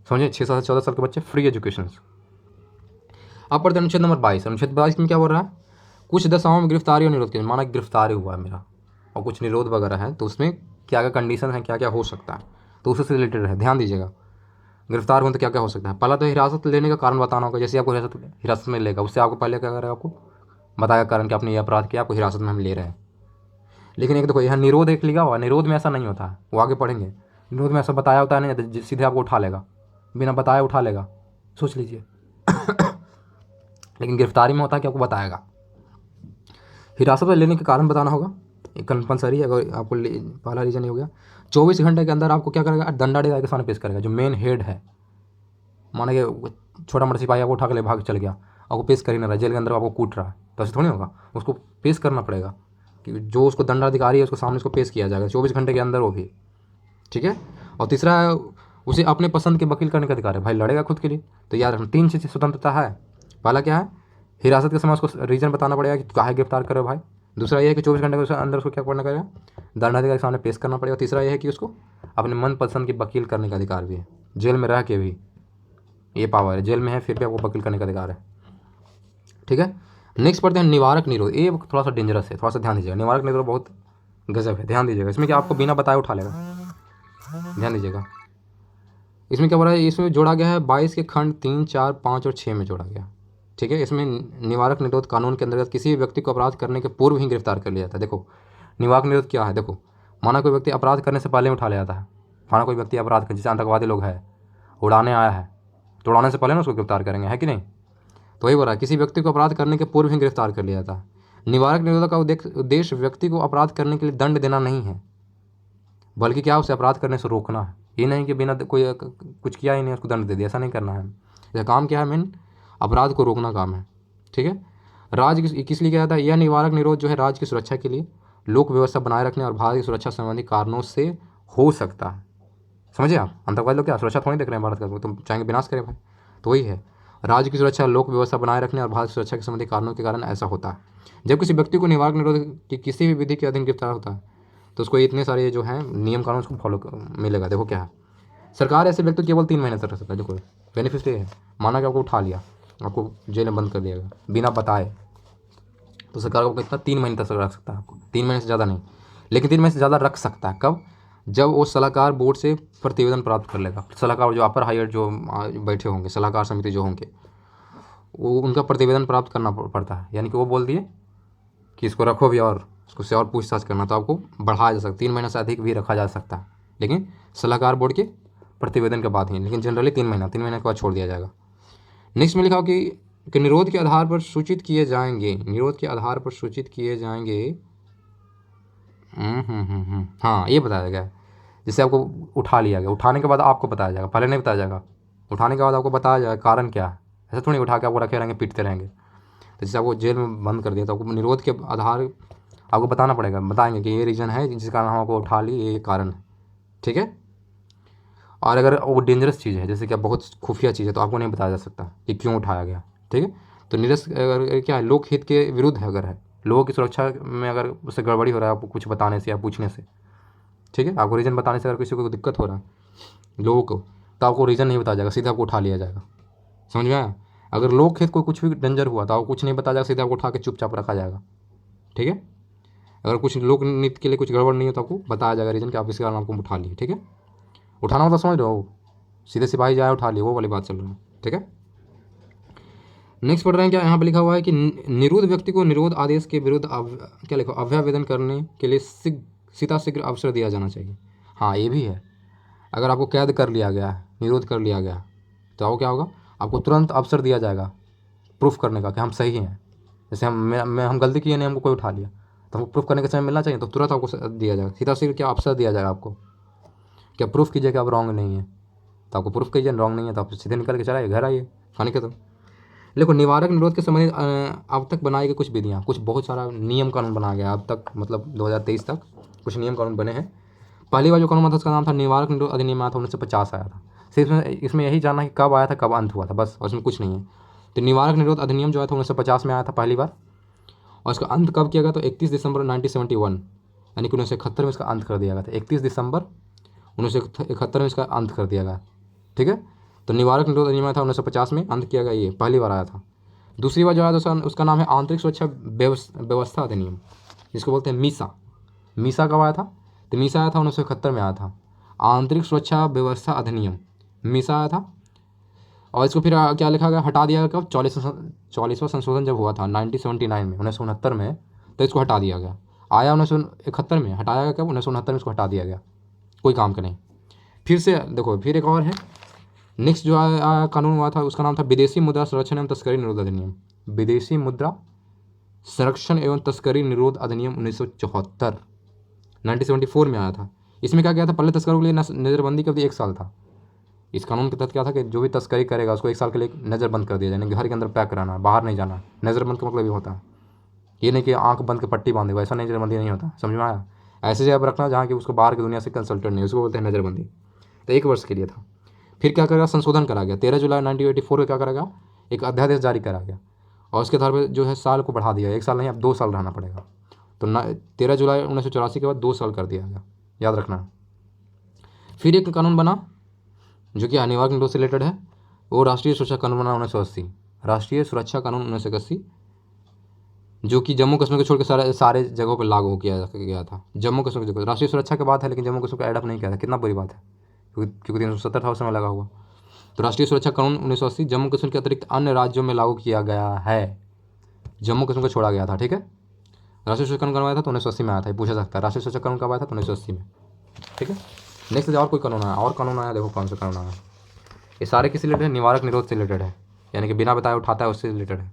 समझिए, 6 से 14 साल के बच्चे फ्री एजुकेशन। अब पढ़ते हैं अनुच्छेद नंबर 22। अनुच्छेद 22 में क्या बोल रहा है, कुछ दशाओं में गिरफ्तारी और निरोध के, माना गिरफ्तारी हुआ है मेरा और कुछ निरोध वगैरह है, तो उसमें क्या क्या कंडीशन है, क्या क्या हो सकता है, तो उससे रिलेटेड है, ध्यान दीजिएगा। गिरफ्तार होने तो क्या क्या हो सकता है, पहला तो हिरासत लेने का कारण बताना होगा। जैसे आपको हिरासत में लेगा, उससे आपको पहले क्या करेगा, आपको बताया कारण कि आपने ये अपराध किया, आपको हिरासत में हम ले रहे हैं। लेकिन एक देखो यहाँ निरोध एक लिखा हुआ, निरोध में ऐसा नहीं होता है, वो आगे पढ़ेंगे। निरोध में ऐसा बताया होता है नहीं, सीधे आपको उठा लेगा, बिना बताए उठा लेगा, सोच लीजिए। लेकिन गिरफ्तारी में होता है कि आपको बताएगा। हिरासत में लेने के कारण बताना होगा, एक कंपलसरी है। अगर आपको पहला रीजन ये हो गया। 24 घंटे के अंदर आपको क्या करेगा, दंडाधिकारी के सामने पेश करेगा, जो मेन हेड है। माना कि छोटा मोटा सिपाही आपको उठा के ले भाग चल गया, आपको पेश कर ही ना रहा, जेल के अंदर आपको कूट रहा है, तो ऐसे थोड़ी होगा, उसको पेश करना पड़ेगा कि जो उसको दंडाधिकारी है उसको सामने उसको पेश किया जाएगा 24 घंटे के अंदर, वो भी, ठीक है। और तीसरा है, उसे अपने पसंद के वकील करने का अधिकार है, भाई लड़ेगा खुद के लिए। तो याद रखना 3 चीज़ स्वतंत्रता है। पहला क्या है, हिरासत के समय उसको रीजन बताना पड़ेगा कि काहे गिरफ्तार करे भाई। दूसरा ये है कि 24 घंटे के अंदर उसको क्या करना पड़ेगा, दंडाधिकारी के सामने पेश करना पड़ेगा। तीसरा यह है कि उसको अपने मनपसंद के वकील करने का अधिकार भी है, जेल में रह के भी ये पावर है, जेल में है फिर भी आपको वकील करने का अधिकार है, ठीक है। नेक्स्ट पढ़ते हैं निवारक निरोध। ये थोड़ा सा डेंजरस है, थोड़ा सा ध्यान दीजिएगा। निवारक निरोध बहुत गजब है, ध्यान दीजिएगा। इसमें क्या आपको बिना बताए उठा लेगा, ध्यान दीजिएगा। इसमें क्या बोल रहा है, इसमें जोड़ा गया है 22 के खंड 3, 4, 5 और 6 में जोड़ा गया, ठीक है। इसमें निवारक निरोध कानून के अंतर्गत किसी भी व्यक्ति को अपराध करने के पूर्व ही गिरफ्तार कर लिया जाता है। देखो निवारक निरोध क्या है, देखो माना कोई व्यक्ति अपराध करने से पहले उठा लिया जाता है। माना कोई व्यक्ति अपराध कर, जैसे आतंकवादी लोग है, उड़ाने आया है, तो उड़ाने से पहले ना उसको गिरफ्तार करेंगे, है कि नहीं। तो वही बोल रहा है, किसी व्यक्ति को अपराध करने के पूर्व ही गिरफ्तार कर लिया जाता है। निवारक निरोध का उद्देश्य व्यक्ति को अपराध करने के लिए दंड देना नहीं है, बल्कि क्या उसे अपराध करने से रोकना है। ये नहीं कि बिना कोई कुछ किया ही नहीं उसको दंड दे दिया, ऐसा नहीं करना है। यह काम क्या है, मेन अपराध को रोकना काम है, ठीक है। राज्य किस लिए किया जाता है, यह निवारक निरोध जो है राज्य की सुरक्षा के लिए, लोक व्यवस्था बनाए रखने और भारत की सुरक्षा संबंधी कारणों से हो सकता है। समझिए आप, आतंकवादी लोग क्या सुरक्षा थोड़ी देख रहे हैं भारत का, तुम चाहेंगे विनाश करें भाई। तो वही है, राज्य की सुरक्षा, लोक व्यवस्था बनाए रखने और भारत की सुरक्षा के संबंधी कारणों के कारण ऐसा होता है। जब किसी व्यक्ति को निवारक निरोध की किसी भी विधि के अधीन गिरफ्तार होता है तो उसको इतने सारे जो हैं नियम कानून उसको फॉलो मिलेगा। देखो क्या है, सरकार ऐसे व्यक्ति केवल 3 महीने तक रख सकता है। देखो बेनिफिट ये है, माना कि आपको उठा लिया, आपको जेल में बंद कर दिया गया बिना बताए, तो सरकार को कितना 3 महीने तक रख सकता है आपको, 3 महीने से ज़्यादा नहीं। लेकिन 3 महीने से ज़्यादा रख सकता है कब, जब वो सलाहकार बोर्ड से प्रतिवेदन प्राप्त कर लेगा। सलाहकार जो अपर हायर जो बैठे होंगे, सलाहकार समिति जो होंगे, वो उनका प्रतिवेदन प्राप्त करना पड़ता है। यानी कि वो बोल दिए कि इसको रखो भी और उसको से और पूछताछ करना, तो आपको बढ़ाया जा सकता है, 3 महीने से अधिक भी रखा जा सकता है, लेकिन सलाहकार बोर्ड के प्रतिवेदन के बाद ही। लेकिन जनरली 3 महीने के बाद छोड़ दिया जाएगा। नेक्स्ट में लिखा हो कि निरोध के आधार पर सूचित किए जाएंगे, निरोध के आधार पर सूचित किए जाएंगे। हाँ ये बताया गया है, जैसे आपको उठा लिया गया, उठाने के बाद आपको बताया जाएगा, पहले नहीं बताया जाएगा, उठाने के बाद आपको बताया जाएगा कारण क्या है। ऐसा थोड़ी उठा के आपको रखे रहेंगे, पीटते रहेंगे। तो जैसे आपको जेल में बंद कर दिया तो आपको निरोध के आधार आपको बताना पड़ेगा, बताएंगे कि ये रीज़न है जिस कारण हम आपको उठा ली, ये कारण है, ठीक है। और अगर वो डेंजरस चीज़ है, जैसे कि बहुत खुफिया चीज़ है, तो आपको नहीं बताया जा सकता कि क्यों उठाया गया, ठीक है। तो नीरस अगर क्या है, लोक हित के विरुद्ध है, अगर है लोगों की सुरक्षा में अगर उससे गड़बड़ी हो रहा है आपको कुछ बताने से या पूछने से, ठीक है, आपको रीज़न बताने से अगर किसी को दिक्कत हो रहा है लोगों को, तो आपको रीज़न नहीं बताया जाएगा, सीधा आपको उठा लिया जाएगा। समझ में आया? अगर लोक हित को कुछ भी डेंजर हुआ तो आपको कुछ नहीं बताया जाएगा, सीधा आपको उठा के चुपचाप रखा जाएगा, ठीक है। अगर कुछ लोक नीति के लिए कुछ गड़बड़ नहीं हो तो आपको बताया जाएगा रीज़न कि आप इसके कारण आपको उठा लिए, ठीक है। उठाना मतलब समझ रहे हो, सीधे सिपाही जाए उठा लिए, वो वाली बात चल रही है, ठीक है। नेक्स्ट पढ़ रहे हैं क्या, यहाँ पे लिखा हुआ है कि निरुद्ध व्यक्ति को निरोध आदेश के विरुद्ध क्या लिखा, अभ्यावेदन करने के लिए शीघ्र अवसर दिया जाना चाहिए। हाँ ये भी है, अगर आपको कैद कर लिया गया है, निरोध कर लिया गया, तो आपको क्या होगा, आपको तुरंत अवसर दिया जाएगा प्रूफ करने का कि हम सही हैं। जैसे हम गलती किए नहीं, हमको कोई उठा लिया, तो हमको प्रूफ करने का समय मिलना चाहिए, तो तुरंत आपको दिया जाएगा, सीधा क्या अवसर दिया जाएगा आपको, क्या प्रूफ कीजिए कि आप रॉन्ग नहीं है, तो आपको प्रूफ कीजिए रॉन्ग नहीं है, तो आप सीधे निकल के चलाइए, घर आइए खाने के। तो देखो, निवारक निरोध के संबंधित अब तक बनाई गई कुछ विधियाँ, कुछ बहुत सारा नियम कानून बनाया गया अब तक, मतलब 2023 तक कुछ नियम कानून बने हैं। पहली बार जो कानून था उसका नाम था निवारक निरोध अधिनियम, आया था 1950 आया था। सिर्फ इसमें यही जानना कि कब आया था, कब अंत हुआ था, बस, और इसमें कुछ नहीं है। तो निवारक निरोध अधिनियम जो आया था 1950 में आया था पहली बार, और इसका अंत कब किया गया, तो 31 दिसंबर 1971, यानी कि 1971 में इसका अंत कर दिया गया था। 31 दिसंबर 1971 में इसका अंत कर दिया गया, ठीक है। तो निवारक निरोध अधिनियम था 1950 में, अंत किया गया, ये पहली बार आया था। दूसरी बार जो आया था उसका नाम है आंतरिक सुरक्षा व्यवस्था अधिनियम, जिसको बोलते हैं मीसा। मीसा कब आया था, तो मीसा आया था 1971 में आया था, आंतरिक सुरक्षा व्यवस्था अधिनियम मीसा आया था। और इसको फिर क्या लिखा गया, हटा दिया गया कब, 44वां संशोधन जब हुआ था 1979 में, 1969 में, तो इसको हटा दिया गया। आया 1971 में, हटाया गया कब, 1969 में इसको हटा दिया गया, कोई काम का नहीं। फिर से देखो, फिर एक और है, नेक्स्ट जो आया कानून हुआ था उसका नाम था विदेशी मुद्रा संरक्षण एवं तस्करी निरोध अधिनियम। विदेशी मुद्रा संरक्षण एवं तस्करी निरोध अधिनियम 1974, 1974 में आया था। इसमें क्या किया था, पहले तस्करों के लिए नज़रबंदी की अवधि 1 साल था। इस कानून के तहत क्या था कि जो भी तस्करी करेगा उसको 1 साल के लिए नज़रबंद कर दिया जाए, घर के अंदर पैक रहना, बाहर नहीं जाना। नज़रबंद का मतलब ये होता है, ये नहीं कि आंख बंद के पट्टी बांधे, वैसा नज़रबंदी नहीं होता, समझ में आया। ऐसे जगह पर रखना जहाँ कि उसको बाहर की दुनिया से कंसल्टेंट नहीं, उसको बोलते हैं नज़रबंदी। तो 1 वर्ष के लिए था। फिर क्या करेगा, संशोधन करा गया 13 जुलाई 1984 को, क्या करा गया, एक अध्यादेश जारी करा गया, और उसके आधार पर जो है साल को बढ़ा दिया, 1 साल नहीं अब 2 साल रहना पड़ेगा। तो 13 जुलाई 1984 के बाद 2 साल कर दिया गया, याद रखना। फिर एक कानून बना जो कि अनिवार्य निरोध से रिलेटेड है, वो राष्ट्रीय सुरक्षा कानून बना 1980, राष्ट्रीय सुरक्षा कानून 1980, जो कि जम्मू कश्मीर को छोड़ के सारे जगहों पर लागू किया गया था। जम्मू कश्मीर की जगह राष्ट्रीय सुरक्षा की बात है, लेकिन जम्मू कश्मीर को एडअप नहीं किया था, कितना बुरी बात है, क्योंकि 370 था उस समय लगा हुआ। तो राष्ट्रीय सुरक्षा कानून 1980 जम्मू कश्मीर के अतिरिक्त अन्य राज्यों में लागू किया गया है, जम्मू कश्मीर को छोड़ा गया था, ठीक है। राष्ट्रीय सुरक्षा कानून कब आया था, तो 1980 में आया था, ये पूछा सकता है, राष्ट्रीय सुरक्षा कानून कब आया था, तो 1980 में, ठीक है। नेक्स्ट और कोई कानून आया, और कानून आया, देखो कौन सा कानून आया, ये सारे किस रिलेटेड है, निवारक निरोध से रिलेटेड है, यानी कि बिना बताए उठाता है, उससे रिलेटेड है।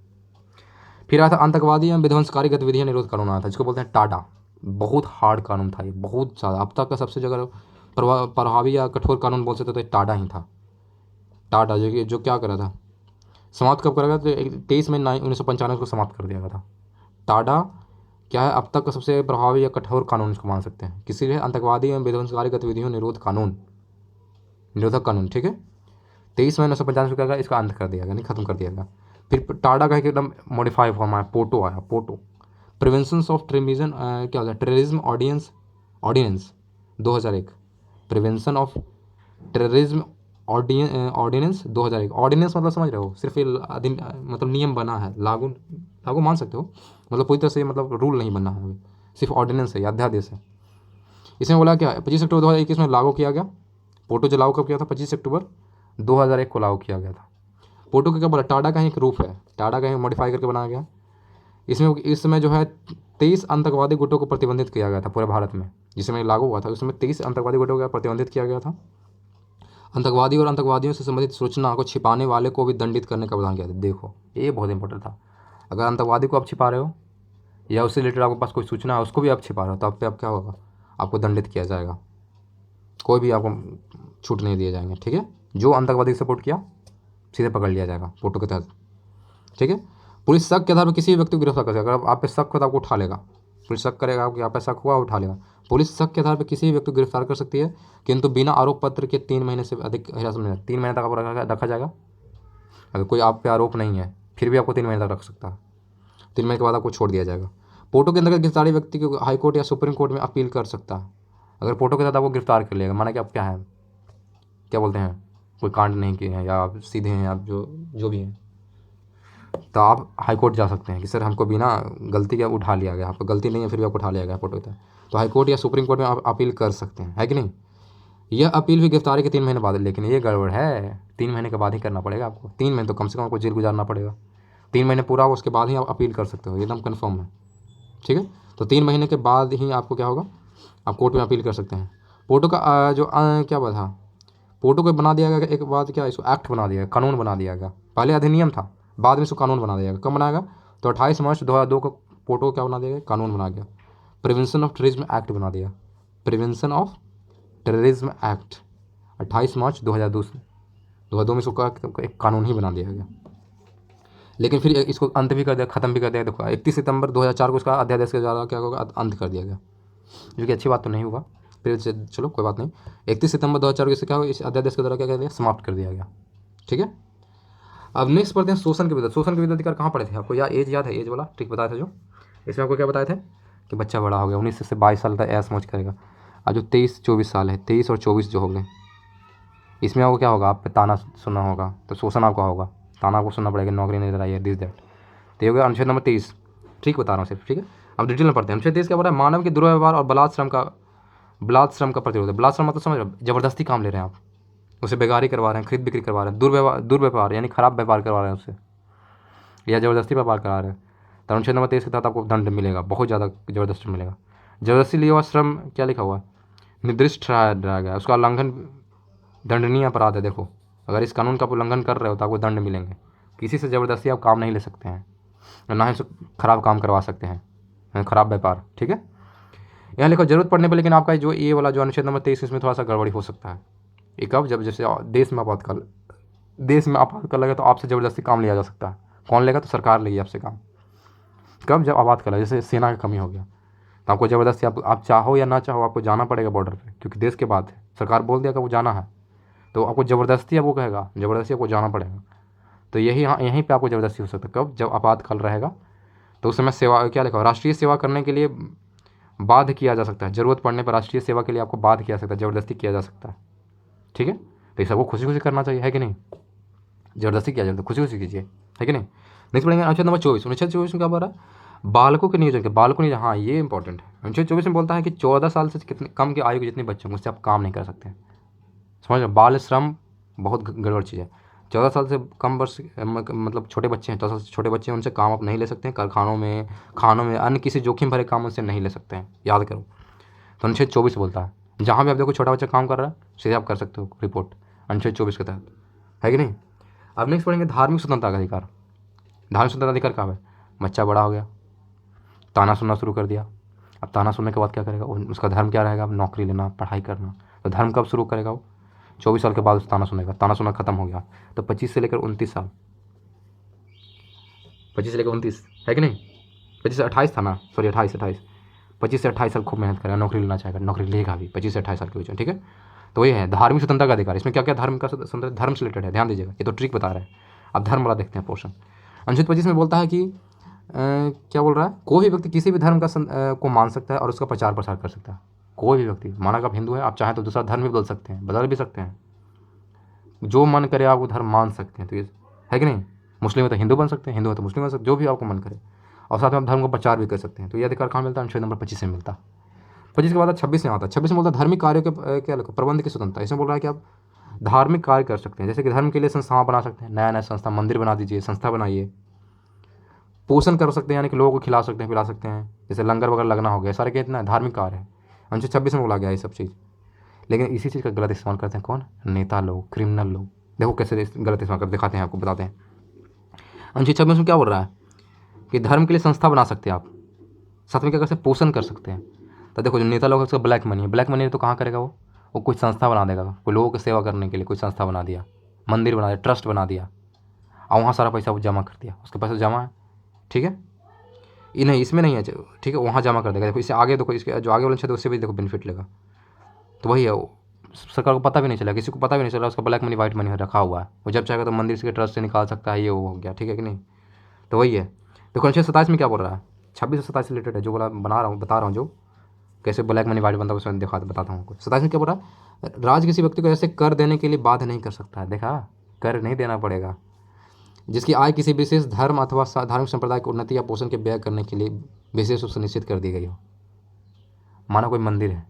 फिर आया था आतंकवादी एवं विध्वंसकारी गतिविधियां निरोध कानून आया था, जिसको बोलते हैं टाडा। बहुत हार्ड कानून था ये, बहुत ज़्यादा, अब तक का सबसे जगह प्रभावी या कठोर कानून बोल सकते तो टाडा ही था। टाडा जो क्या करा था, समाप्त कब करा गया, तो 23 मई 1995 को समाप्त कर दिया गया था। टाडा क्या है, अब तक का सबसे प्रभावी या कठोर कानून इसको मान सकते हैं, किसी भी आतंकवादी एवं विध्वंसकारी गतिविधियों निरोधक कानून, ठीक है। 23 मई 1995 को क्या, इसका अंत कर दिया गया, नहीं खत्म कर दिया गया। फिर टाडा का एकदम मॉडिफाई फॉर्म आया, पोटो आया, पोटो, प्रिवेंशन ऑफ टेररिज्म, क्या होता है, terrorism ordinance 2001, prevention of terrorism ordinance 2001। Ordinance मतलब समझ रहे हो, सिर्फ ये मतलब नियम बना है, लागू मान सकते हो, मतलब पूरी तरह से मतलब रूल नहीं बना है, सिर्फ ऑर्डिनेंस है, अध्यादेश है। इसमें बोला क्या, 25 अक्टूबर 2021 में लागू किया गया। पोटो जो लागू कब किया था, 25 अक्टूबर 2001 को लागू किया गया था। पोटो का क्या बोला, टाडा का ही एक रूप है, टाडा का ही मॉडिफाई करके बनाया गया। इसमें जो है 23 आतंकवादी गुटों को प्रतिबंधित किया गया था पूरे भारत में, जिसमें लागू हुआ था, उसमें 23 आतंकवादी गुटों को प्रतिबंधित किया गया था। आतंकवादी और आतंकवादियों से संबंधित सूचना को छिपाने वाले को भी दंडित करने का प्रावधान किया था। देखो ये बहुत इंपॉर्टेंट था, अगर आतंकवादी को आप छिपा रहे हो या उससे रिलेटेड आपके पास कोई सूचना है उसको भी आप छिपा रहे हो, तो आप पे अब क्या होगा, आपको दंडित किया जाएगा, कोई भी आपको छूट नहीं दिए जाएंगे, ठीक है। जो आतंकवादी सपोर्ट किया सीधे पकड़ लिया जाएगा फोटो के तहत, ठीक है। पुलिस शक के आधार पर किसी भी व्यक्ति को गिरफ्तार कर सकेगा, अगर आप पे शक हो तो आपको उठा लेगा, पुलिस शक करेगा कि आप पे शक हुआ उठा लेगा। पुलिस शक के आधार पर किसी भी व्यक्ति को गिरफ्तार कर सकती है, किंतु बिना आरोप पत्र के 3 महीने से अधिक हिरासत में 3 महीने तक आपको रखा जाएगा। अगर कोई आप पे आरोप नहीं है फिर भी आपको 3 महीने तक रख सकता है। 3 महीने के बाद आपको छोड़ दिया जाएगा। पोटो के अंतर्गत गिरफ्तारी व्यक्ति को हाईकोर्ट या सुप्रीम कोर्ट में अपील कर सकता है। अगर पोटो के साथ आपको गिरफ्तार कर लिया, माना कि आप क्या है, क्या बोलते हैं, कोई कांड नहीं किए हैं या आप सीधे हैं, आप जो भी हैं, तो आप हाई कोर्ट जा सकते हैं कि सर हमको बिना गलती के उठा लिया गया, आपको गलती नहीं है फिर भी आपको उठा लिया गया फोटो था, तो हाई कोर्ट या सुप्रीम कोर्ट में आप अपील कर सकते हैं, है कि नहीं। यह अपील भी गिरफ्तारी के 3 महीने बाद, लेकिन ये गड़बड़ है, 3 महीने के बाद ही करना पड़ेगा आपको। 3 महीने तो कम से कम आपको जेल गुजारना पड़ेगा। 3 महीने पूरा हो उसके बाद ही आप अपील कर सकते हो, एकदम कन्फर्म है, ठीक है। तो 3 महीने के बाद ही आपको क्या होगा, आप कोर्ट में अपील कर सकते हैं। पोटो का क्या बात था, पोटो को बना दिया गया एक बात, क्या इसको एक्ट बना दिया गया, कानून बना दिया गया। पहले अधिनियम था, बाद में इसको कानून बना दिया गया। कब बनाया गया, तो 28 मार्च 2002 को पोटो क्या बना दिया गया, कानून बना गया। प्रिवेंशन ऑफ टेररिज्म एक्ट बना दिया, प्रिवेंशन ऑफ टेररिज्म एक्ट 28 मार्च 2002 में इसको एक कानून ही बना दिया गया। लेकिन फिर इसको अंत भी कर दिया, ख़त्म भी कर दिया। देखो 31 सितंबर 2004 को इसका अध्यादेश के द्वारा क्या होगा, अंत कर दिया गया, जो कि अच्छी बात तो नहीं हुआ, फिर चलो कोई बात नहीं। 31 सितंबर 2004 को इससे क्या होगा, इस अध्यादेश के द्वारा क्या कर दिया, समाप्त कर दिया गया, ठीक है। अब नेक्स्ट पढ़ते हैं शोषण के विरुद्ध। शोषण के विरुद्ध अधिकार कहाँ पढ़े थे आपको, या एज याद है, एज वाला ट्रिक बताया था जो, इसमें आपको क्या बताए थे कि बच्चा बड़ा हो गया 19 से 22 साल तक ऐश मौज करेगा। अब जो 23-24 साल है, 23 और 24 जो हो गए, इसमें आपको क्या होगा, आप पे ताना सुनना होगा, तो शोषण आपका होगा, ताना आपको सुनना पड़ेगा, नौकरी नहीं दे रहा है, दिस दैट। तो ये हो गया अनुच्छेद नंबर 23, ठीक बता रहा हूँ सिर्फ, ठीक है। अब डिटेल में पढ़ते हैं। अनुच्छेद 23 क्या बोल रहा है, मानव के दुर्व्यवहार और बलात् श्रम का प्रतिरोध है। बलात् श्रम मतलब समझ रहे हो, जबरदस्ती काम ले रहे हैं आप, उसे बेगारी करवा रहे हैं, खरीद बिक्री करवा रहे हैं, दुर्व्यवहार यानी खराब व्यापार करवा रहे हैं उससे, या ज़बरदस्ती व्यापार करा रहे हैं, तो अनुच्छेद नंबर 23 के तहत आपको दंड मिलेगा, बहुत ज़्यादा ज़बरदस्त मिलेगा। ज़बरदस्ती लिया हुआ श्रम क्या लिखा हुआ है, निर्दिष्ट ठहराया गया, उसका उल्लंघन दंडनीय अपराध है। देखो अगर इस कानून का आप उल्लंघन कर रहे हो तो आपको दंड मिलेंगे। किसी से ज़बरदस्ती आप काम नहीं ले सकते हैं, ना ही उससे खराब काम करवा सकते हैं, खराब व्यापार, ठीक है। यहाँ लिखो जरूरत पड़ने पर, लेकिन आपका जो ये वाला जो अनुच्छेद नंबर 23 इसमें थोड़ा सा गड़बड़ी हो सकता है। ये कब, जब जैसे देश में आपातकाल लगे तो आपसे ज़बरदस्ती काम लिया जा सकता है। कौन लेगा, तो सरकार लेगी आपसे काम। कब, जब आपातकाल, जैसे सेना की कमी हो गया तो आपको ज़बरदस्ती, आप चाहो या ना चाहो आपको जाना पड़ेगा बॉर्डर पे, क्योंकि देश के बात है, सरकार बोल दिया कि वो जाना है, तो आपको ज़बरदस्ती आपको कहेगा, ज़बरदस्ती आपको जाना पड़ेगा। तो यहीं पे आपको ज़बरदस्ती हो सकता है। कब, जब आपातकाल रहेगा, तो उस समय सेवा क्या लिखा, राष्ट्रीय सेवा करने के लिए बाध्य किया जा सकता है। ज़रूरत पड़ने पर राष्ट्रीय सेवा के लिए आपको बाध्य किया जा सकता है, ज़बरदस्ती किया जा सकता है, ठीक है। तो ये सबको खुशी खुशी करना चाहिए, है कि नहीं, ज़बरदस्ती किया जाए तो खुशी खुशी कीजिए, है कि नहीं। नेक्स्ट पढ़ेंगे अनुच्छेद नंबर 24। अनुच्छेद 24 में क्या बोल रहा है, बालकों के नियोजन के, बालकों नियोजन, हाँ ये इंपॉर्टेंट है। अनुच्छेद 24 में बोलता है कि 14 साल से कितने कम की आयु के जितने बच्चे होंगे उससे आप काम नहीं कर सकते हैं। समझ रहे, बाल श्रम बहुत गड़बड़ चीज़ है। 14 साल से कम वर्ष मतलब छोटे बच्चे हैं, 14 साल से छोटे बच्चे हैं, उनसे काम आप नहीं ले सकते हैं। कारखानों में, खानों में, अन्य किसी जोखिम भरे काम उनसे नहीं ले सकते हैं, याद करो। तो अनुच्छेद 24 बोलता है जहाँ भी आप देखो छोटा बच्चा काम कर रहा है सीधे आप कर सकते हो रिपोर्ट, अनुच्छेद 24 के तहत, है कि नहीं। अब नेक्स्ट पढ़ेंगे धार्मिक स्वतंत्रता का अधिकार। धार्मिक स्वतंत्रता अधिकार कहाँ है, बच्चा बड़ा हो गया, ताना सुनना शुरू कर दिया, अब ताना सुनने के बाद क्या करेगा, उसका धर्म क्या रहेगा, अब नौकरी लेना, पढ़ाई करना। तो धर्म कब शुरू करेगा वो, 24 साल के बाद उस ताना सुनेगा, ताना सुनना खत्म हो गया तो 25 से लेकर 29 साल, 25 से लेकर 29, है कि नहीं, 25 से 28 था ना, सॉरी 28 25 से 28 साल खूब मेहनत करेगा, नौकरी लेना चाहेगा, नौकरी लेगा भी 25 से 28 साल के बीच में, ठीक है। तो ये है धार्मिक स्वतंत्रता का अधिकार। इसमें क्या क्या धर्म का स्वतंत्रता, धर्म से रिलेटेड है, ध्यान दीजिएगा, ये तो ट्रिक बता रहा है। अब धर्म वाला देखते हैं पोर्शन। अनुच्छेद 25 में बोलता है कि क्या बोल रहा है, कोई भी व्यक्ति किसी भी धर्म को मान सकता है और उसका प्रचार प्रसार कर सकता है। कोई भी व्यक्ति, माना कि आप हिंदू हैं, आप चाहें तो दूसरा धर्म भी बदल भी सकते हैं, जो मन करे आप वो धर्म मान सकते हैं, तो ये है कि नहीं। मुस्लिम है तो हिंदू बन सकते हैं, हिंदू है तो मुस्लिम बन सकते हैं, जो भी आपको मन करे, और साथ में आप धर्म को प्रचार भी कर सकते हैं। तो ये अधिकार कहाँ मिलता है, अनुच्छेद नंबर 25 से मिलता है। 25 के बाद 26 में आता है। 26 में बोलता है धार्मिक कार्यों के क्या लिखा, प्रबंध की स्वतंत्रता। इसमें बोल रहा है कि आप धार्मिक कार्य कर सकते हैं, जैसे कि धर्म के लिए संस्थाएं बना सकते हैं, नया नया संस्था, मंदिर बना दीजिए, संस्था बनाइए। पोषण कर सकते हैं, यानी कि लोगों को खिला सकते हैं, पिला सकते हैं, जैसे लंगर वगैरह लगना हो गया, सारे क्या इतना धार्मिक कार्य है। अनुच्छेद 26 में बोला गया ये सब चीज़। लेकिन इसी चीज़ का गलत इस्तेमाल करते हैं कौन, नेता लोग, क्रिमिनल लोग। देखो कैसे गलत इस्तेमाल करते, दिखाते हैं आपको, बताते हैं। अनुच्छेद 26 में क्या बोल रहा है कि धर्म के लिए संस्था बना सकते हैं आप, साथ में क्या कर सकते हैं, पोषण कर सकते हैं। तो देखो जो नेता लोग है उसका ब्लैक मनी है, ब्लैक मनी तो कहाँ करेगा वो कोई संस्था बना देगा, कोई लोगों की सेवा करने के लिए कोई संस्था बना दिया, मंदिर बना दिया, ट्रस्ट बना दिया, और वहाँ सारा पैसा वो जमा कर दिया, उसका पैसा जमा है, ठीक है। ये नहीं, इसमें नहीं है, ठीक है, वहाँ जमा कर देगा। देखो इससे आगे देखो, इसके जो आगे वाला क्षेत्र उससे भी देखो बेनिफिट लेगा। तो वही है, सरकार को पता भी नहीं चला, किसी को पता भी नहीं चला उसका ब्लैक मनी वाइट मनी रखा हुआ है। वो जब चाहेगा तो मंदिर से ट्रस्ट से निकाल सकता है, ये वो हो गया, ठीक है कि नहीं। तो वही है। देखो अनुच्छेद 27 में क्या बोल रहा है, 26 से 27 से रिलेटेड है जो बोला, बता रहा हूँ जो कैसे ब्लैक मनी वाइट बनता है उसमें बताता हूँ आपको। 27 में क्या बोल रहा है, राज्य किसी व्यक्ति को ऐसे कर देने के लिए बाध्य नहीं कर सकता है। देखा, कर नहीं देना पड़ेगा जिसकी आय किसी विशेष धर्म अथवा धार्मिक संप्रदाय की उन्नति या पोषण के व्यय करने के लिए विशेष रूप से निश्चित कर दी गई हो। मानो कोई मंदिर है,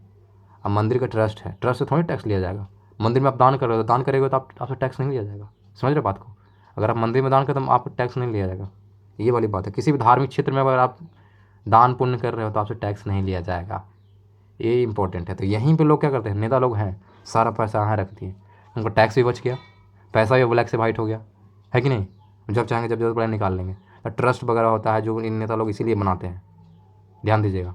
अब मंदिर का ट्रस्ट है, ट्रस्ट से थोड़ी टैक्स लिया जाएगा। मंदिर में आप दान कर रहे हो, दान करेंगे तो आपसे टैक्स नहीं लिया जाएगा। समझ रहे बात को, अगर आप मंदिर में दान करें तो आप टैक्स नहीं लिया जाएगा। ये वाली बात है। किसी भी धार्मिक क्षेत्र में अगर आप दान पुण्य कर रहे हो तो आपसे टैक्स नहीं लिया जाएगा, ये इंपॉर्टेंट है। तो यहीं पे लोग क्या करते हैं, नेता लोग हैं, सारा पैसा यहाँ रख दिए, उनको टैक्स भी बच गया, पैसा भी ब्लैक से वाइट हो गया, है कि नहीं। जब चाहेंगे जब जरूरत पड़े निकाल लेंगे। तो ट्रस्ट वगैरह होता है जो इन नेता लोग इसीलिए बनाते हैं, ध्यान दीजिएगा।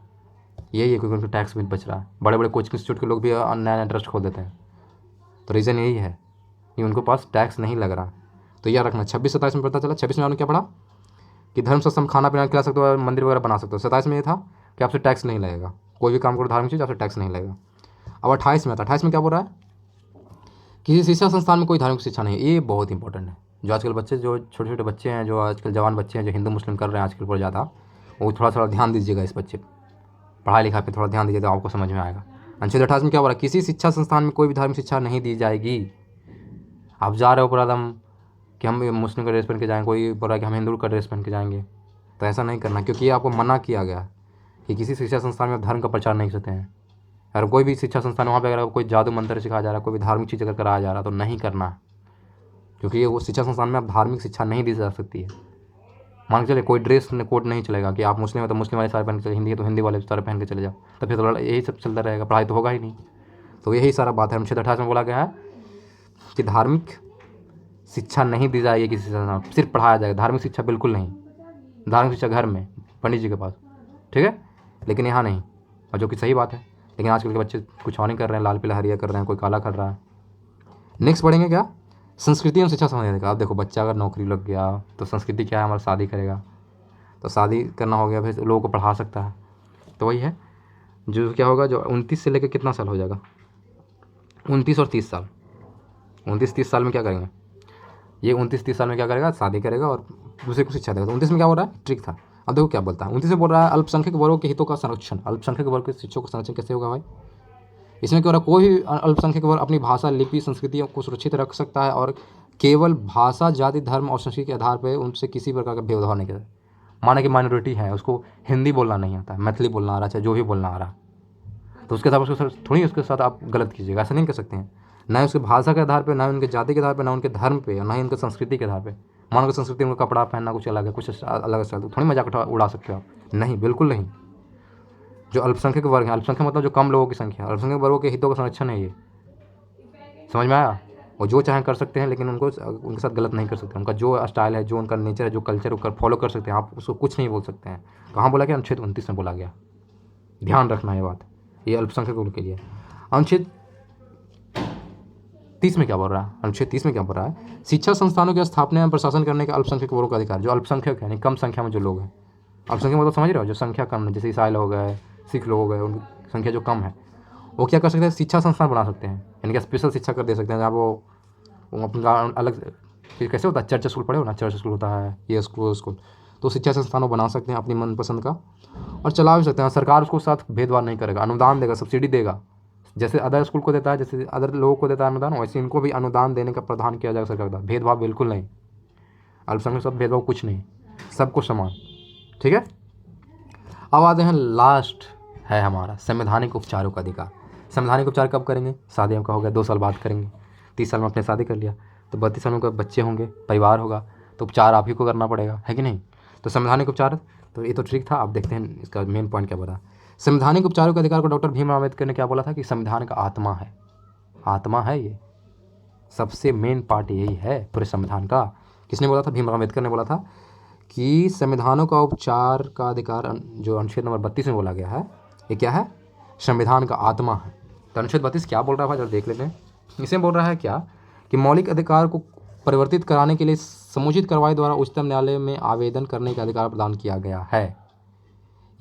यही है क्योंकि उनको टैक्स भी बच रहा है। बड़े बड़े कोचिंग इंस्टीट्यूट के लोग भी नया नया ट्रस्ट खोल देते हैं, तो रीज़न यही है कि उनको पास टैक्स नहीं लग रहा। तो यह रखना। 26-27 में पता चला। 26 में आपने क्या पढ़ा कि धर्म सत्संग खाना पीना खिला सकते हो, मंदिर वगैरह बना सकते हो। 27 में ये था कि आपसे टैक्स नहीं लगेगा, कोई भी काम करो धार्मिक चीज़ आपसे टैक्स नहीं लगेगा। अब 28 में आता, 28 में क्या बोल रहा है, किसी शिक्षा संस्थान में कोई धार्मिक शिक्षा नहीं। ये बहुत इंपॉर्टेंट है। जो आजकल बच्चे, जो छोटे छोटे बच्चे हैं, जो आजकल जवान बच्चे हैं, जो हिंदू मुस्लिम कर रहे हैं आजकल बहुत ज़्यादा, वो थोड़ा ध्यान दीजिएगा इस बच्चे, पढ़ाई लिखाई पे थोड़ा ध्यान दीजिए तो आपको समझ में आएगा। अनुच्छेद 28 में क्या बोल रहा है, किसी शिक्षा संस्थान में कोई भी धार्मिक शिक्षा नहीं दी जाएगी। आप जा रहे हो पूरा दम कि हम मुस्लिम का ड्रेस पहन के जाएंगे, कोई बोल रहा है कि हम हिंदू का ड्रेस पहन के जाएंगे, तो ऐसा नहीं करना, क्योंकि ये आपको मना किया गया कि किसी शिक्षा संस्थान में धर्म का प्रचार नहीं करते हैं। अगर कोई भी शिक्षा संस्थान वहाँ पे अगर कोई जादू मंत्र सिखाया जा रहा है, कोई भी धार्मिक चीज़ अगर कराया जा रहा है तो नहीं करना, क्योंकि ये वो शिक्षा संस्थान में आप धार्मिक शिक्षा नहीं दी जा सकती है। मान के चले कोई ड्रेस कोड नहीं चलेगा कि आप मुस्लिम हो तो मुस्लिम वाले सारे पहन के चले, हिंदी है तो हिंदी वाले सारे पहन के चले जाओ, तो फिर तो यही सब चलता रहेगा, पढ़ाई तो होगा ही नहीं। तो यही सारा बात है। अनुच्छेद 28 में बोला गया है कि धार्मिक शिक्षा नहीं दी जाएगी किसी संस्थान, सिर्फ पढ़ाया जाएगा, धार्मिक शिक्षा बिल्कुल नहीं। धार्मिक शिक्षा घर में पंडित जी के पास, ठीक है, लेकिन यहाँ नहीं, और जो कि सही बात है। लेकिन आजकल के बच्चे कुछ और नहीं कर रहे हैं, लाल पीला हरिया कर रहे हैं, कोई काला कर रहा है। नेक्स्ट पढ़ेंगे क्या, संस्कृति एवं शिक्षा समझने का। आप देखो बच्चा अगर नौकरी लग गया तो संस्कृति क्या है, हमारा शादी करेगा, तो शादी करना हो गया, फिर लोगों को पढ़ा सकता है। तो वही है जो क्या होगा, जो 29 से लेकर कितना साल हो जाएगा, 29 और 30 साल, 29-30 साल में क्या करेंगे, ये 29-30 साल में क्या करेगा, शादी करेगा और दूसरे को शिक्षा देगा। तो 29 में क्या हो रहा है, ट्रिक था। अब देखो क्या बोलता है, 29 में बोल रहा है अल्पसंख्यक वर्गों के हितों का संरक्षण। अल्पसंख्यक वर्ग के शिक्षकों का संरक्षण कैसे होगा भाई, इसमें क्या हो रहा है, कोई भी अल्पसंख्यक वर्ग अपनी भाषा लिपि संस्कृतियों को सुरक्षित रख सकता है और केवल भाषा जाति धर्म और संस्कृति के आधार पर उनसे किसी प्रकार का भेदभाव नहीं करता। माना कि माइनॉरिटी है, उसको हिंदी बोलना नहीं आता, मैथिली बोलना आ रहा है, चाहे जो भी बोलना आ रहा, तो उसके साथ उसके थोड़ी उसके साथ आप गलत कीजिएगा, ऐसा नहीं कर सकते हैं। ना उसकी भाषा के आधार पर, ना उनके जाति के आधार पर, ना उनके धर्म पे, ना ही उनके संस्कृति के आधार पर। मान लो संस्कृति में कपड़ा पहनना कुछ अलग है, कुछ अलग स्टाइल, तो थोड़ी मजाक उड़ा सकते हो आप, नहीं, बिल्कुल नहीं। जो अल्पसंख्यक वर्ग है, अल्पसंख्यक मतलब जो कम लोगों की संख्या, अल्पसंख्यक वर्गों के हितों का संरक्षण है ये, समझ में आया। और जो चाहे कर सकते हैं, लेकिन उनको उनके साथ गलत नहीं कर सकते। उनका जो स्टाइल है, जो उनका नेचर है, जो कल्चर वो फॉलो कर सकते हैं, आप उसको कुछ नहीं बोल सकते हैं। कहाँ बोला गया, अनुच्छेद 29 में बोला गया, ध्यान रखना है बात, ये अल्पसंख्यक वर्ग के लिए। अनुच्छेद 30 में क्या बोल रहा है, अनुच्छेद 30 में क्या बोल रहा है, शिक्षा संस्थानों की स्थापना एवं प्रशासन करने का अल्पसंख्यक वर्गों का अधिकार। जो अल्पसंख्यक है, यानी कम संख्या में जो लोग हैं, अल्पसंख्यक मतलब समझ रहे हो, जो संख्या कम है, जैसे ईसाई लोग हो गए, सिख लोग हो गए, उनकी संख्या जो कम है, वो क्या कर सकते हैं, शिक्षा संस्थान बना सकते हैं, यानी कि स्पेशल शिक्षा कर दे सकते हैं, जहाँ वो अपना अलग, फिर कैसे होता है, चर्च स्कूल पढ़े हो ना, चर्च स्कूल होता है, ये स्कूल, तो शिक्षा संस्थानों बना सकते हैं अपनी मनपसंद का और चला भी सकते हैं। सरकार उसको साथ भेदभाव नहीं करेगा, अनुदान देगा, सब्सिडी देगा, जैसे अदर स्कूल को देता है, जैसे अदर लोगों को देता है अनुदान, वैसे इनको भी अनुदान देने का प्रावधान किया जाएगा सरकार द्वारा। भेदभाव बिल्कुल नहीं, अल्पसंख्यक सब भेदभाव कुछ नहीं, सबको समान, ठीक है। अब आते हैं, लास्ट है हमारा संवैधानिक उपचारों का अधिकार। संवैधानिक उपचार कब करेंगे, शादी का हो गया 2 साल बाद करेंगे, 30 साल में अपने शादी कर लिया तो 32 साल में बच्चे होंगे, परिवार होगा, तो उपचार आप ही को करना पड़ेगा, है कि नहीं। तो संवैधानिक उपचार, तो ये तो ठीक था। अब देखते हैं इसका मेन पॉइंट क्या बोला। संवैधानिक उपचारों के अधिकार को डॉक्टर भीमराव अम्बेडकर ने क्या बोला था कि संविधान का आत्मा है, आत्मा है ये, सबसे मेन पार्ट यही है पूरे संविधान का। किसने बोला था, भीमराव अम्बेडकर ने बोला था कि संविधानों का उपचार का अधिकार जो अनुच्छेद नंबर 32 में बोला गया है, ये क्या है, संविधान का आत्मा है। तो अनुच्छेद 32 क्या बोल रहा है भाई, जरा देख लेते हैं। इसमें बोल रहा है क्या कि मौलिक अधिकार को परिवर्तित कराने के लिए समुचित कार्रवाई द्वारा उच्चतम न्यायालय में आवेदन करने का अधिकार प्रदान किया गया है।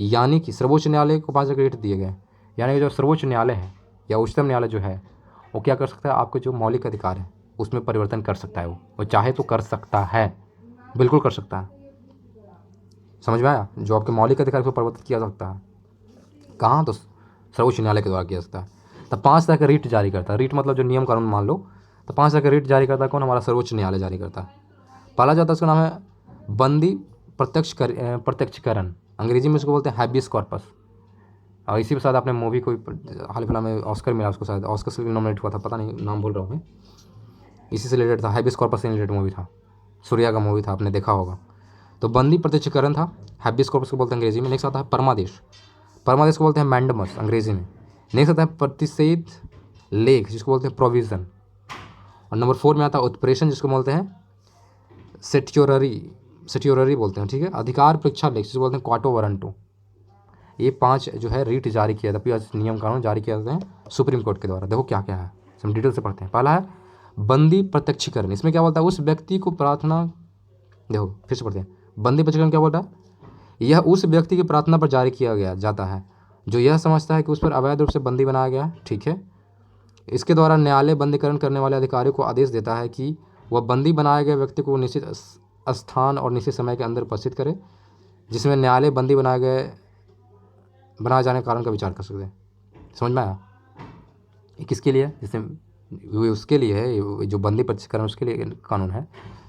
यानी कि सर्वोच्च न्यायालय को 5 रेट दिए गए, यानी कि जो सर्वोच्च न्यायालय है या उच्चतम न्यायालय जो है वो क्या कर सकता है, आपके जो मौलिक अधिकार है उसमें परिवर्तन कर सकता है। वो चाहे तो कर सकता है, बिल्कुल कर सकता है। समझ में आया? जो आपके मौलिक अधिकार को परिवर्तित किया जा सकता है, कहाँ? तो सर्वोच्च न्यायालय के द्वारा किया जाता है। तब 5 तरह का रीट जारी करता है। रीट मतलब जो नियम कानून मान लो, तो 5 तरह का रीट जारी करता है कौन? हमारा सर्वोच्च न्यायालय जारी करता है। पहला जाता है उसका नाम है बंदी प्रत्यक्षकरण, अंग्रेजी में उसको बोलते हैं हैबियस कॉर्पस। और इसी के साथ आपने मूवी कोई हाल फिलहाल में ऑस्कर मिला उसको, शायद ऑस्कर से भी नॉमिनेट हुआ था, पता नहीं नाम भूल रहा हूँ मैं। इसी से रिलेटेड था, हैबियस कॉर्पस से रिलेटेड मूवी था, सूर्या का मूवी था, आपने देखा होगा। तो बंदी प्रत्यक्षकरण था, हैबियस कॉर्पस को बोलते हैं अंग्रेजी में। नेक्स्ट आता है परमादेश, परमादेश को बोलते हैं मैंडमस अंग्रेजी में। नेक्स्ट आता है प्रतिषेध लेख जिसको बोलते हैं प्रोविज़न। और नंबर 4 में आता है उत्प्रेषण जिसको बोलते हैं सेट्योररी बोलते हैं, ठीक है। अधिकार परीक्षा लेख जिसको बोलते हैं क्वाटो वारंटो। ये 5 जो है रीट जारी किया था, नियम कानून जारी किया जाते हैं सुप्रीम कोर्ट के द्वारा। देखो क्या क्या है, हम डिटेल से पढ़ते हैं। पहला है बंदी प्रत्यक्षीकरण, इसमें क्या बोलता है, उस व्यक्ति को प्रार्थना, देखो फिर से पढ़ते हैं। बंदी प्रत्यक्षीकरण क्या बोल रहा है, यह उस व्यक्ति की प्रार्थना पर जारी किया गया जाता है जो यह समझता है कि उस पर अवैध रूप से बंदी बनाया गया है, ठीक है। इसके द्वारा न्यायालय बंदीकरण करने वाले अधिकारी को आदेश देता है कि वह बंदी बनाए गए व्यक्ति को निश्चित स्थान और निश्चित समय के अंदर उपस्थित करे, जिसमें न्यायालय बंदी बनाए जाने के कारण का विचार कर सकते हैं। समझ में आया? ये किसके लिए है? जिससे उसके लिए है, ये जो बंदी प्रत्यक्षीकरण उसके लिए कानून है,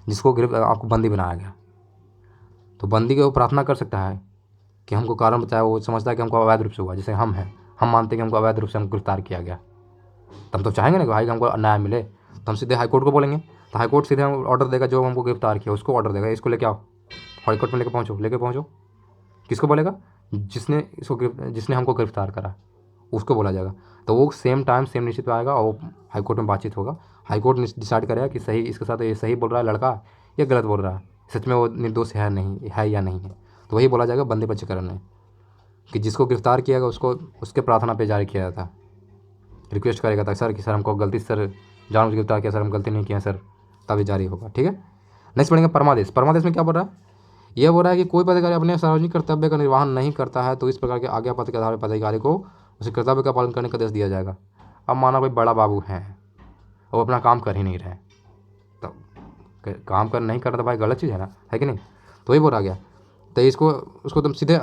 जिसको आपको बंदी बनाया गया। तो बंदी के वो प्रार्थना कर सकता है कि हमको कारण बताया, वो समझता है कि हमको अवैध रूप से हुआ, जैसे हम हैं, हम मानते हैं कि हमको अवैध रूप से हम गिरफ्तार किया गया। तो हम तो चाहेंगे ना कि भाई हमको न्याय मिले, तो हम सीधे हाईकोर्ट को बोलेंगे, तो हाईकोर्ट सीधे ऑर्डर देगा, जो हमको गिरफ्तार किया उसको ऑर्डर देगा, इसको लेके आओ हाईकोर्ट में, लेके पहुँचो। किसको बोलेगा? जिसने हमको गिरफ्तार करा उसको बोला जाएगा। तो वो सेम टाइम सेम निश्चित पे आएगा और हाईकोर्ट में बातचीत होगा। हाईकोर्ट डिसाइड करेगा कि सही इसके साथ ये सही बोल रहा है लड़का या गलत बोल रहा है, सच में वो निर्दोष है नहीं है या नहीं है। तो वही बोला जाएगा बंदी प्रत्यक्षीकरण में, कि जिसको गिरफ्तार किया गया उसको उसके प्रार्थना पे जारी किया जाता, रिक्वेस्ट करेगा था सर कि सर हमको गलती, सर जानबूझ गिरफ्तार किया, सर हम गलती नहीं किया सर, तभी जारी होगा, ठीक है। नेक्स्ट पढ़ेंगे परमादेश। परमादेश में क्या बोल रहा है, यह बोल रहा है कि कोई पदाधिकारी अपने सार्वजनिक कर्तव्य का निर्वहन नहीं करता है तो इस प्रकार के आज्ञा पत्र के आधार पर पदाधिकारी को उसे कर्तव्य का पालन करने का आदेश दिया जाएगा। अब माना कोई बड़ा बाबू है और अपना काम कर ही नहीं रहे, तो काम कर नहीं कर रहा, तो भाई गलत चीज़ है ना, है कि नहीं? तो वही बोला गया। तो इसको उसको तुम सीधे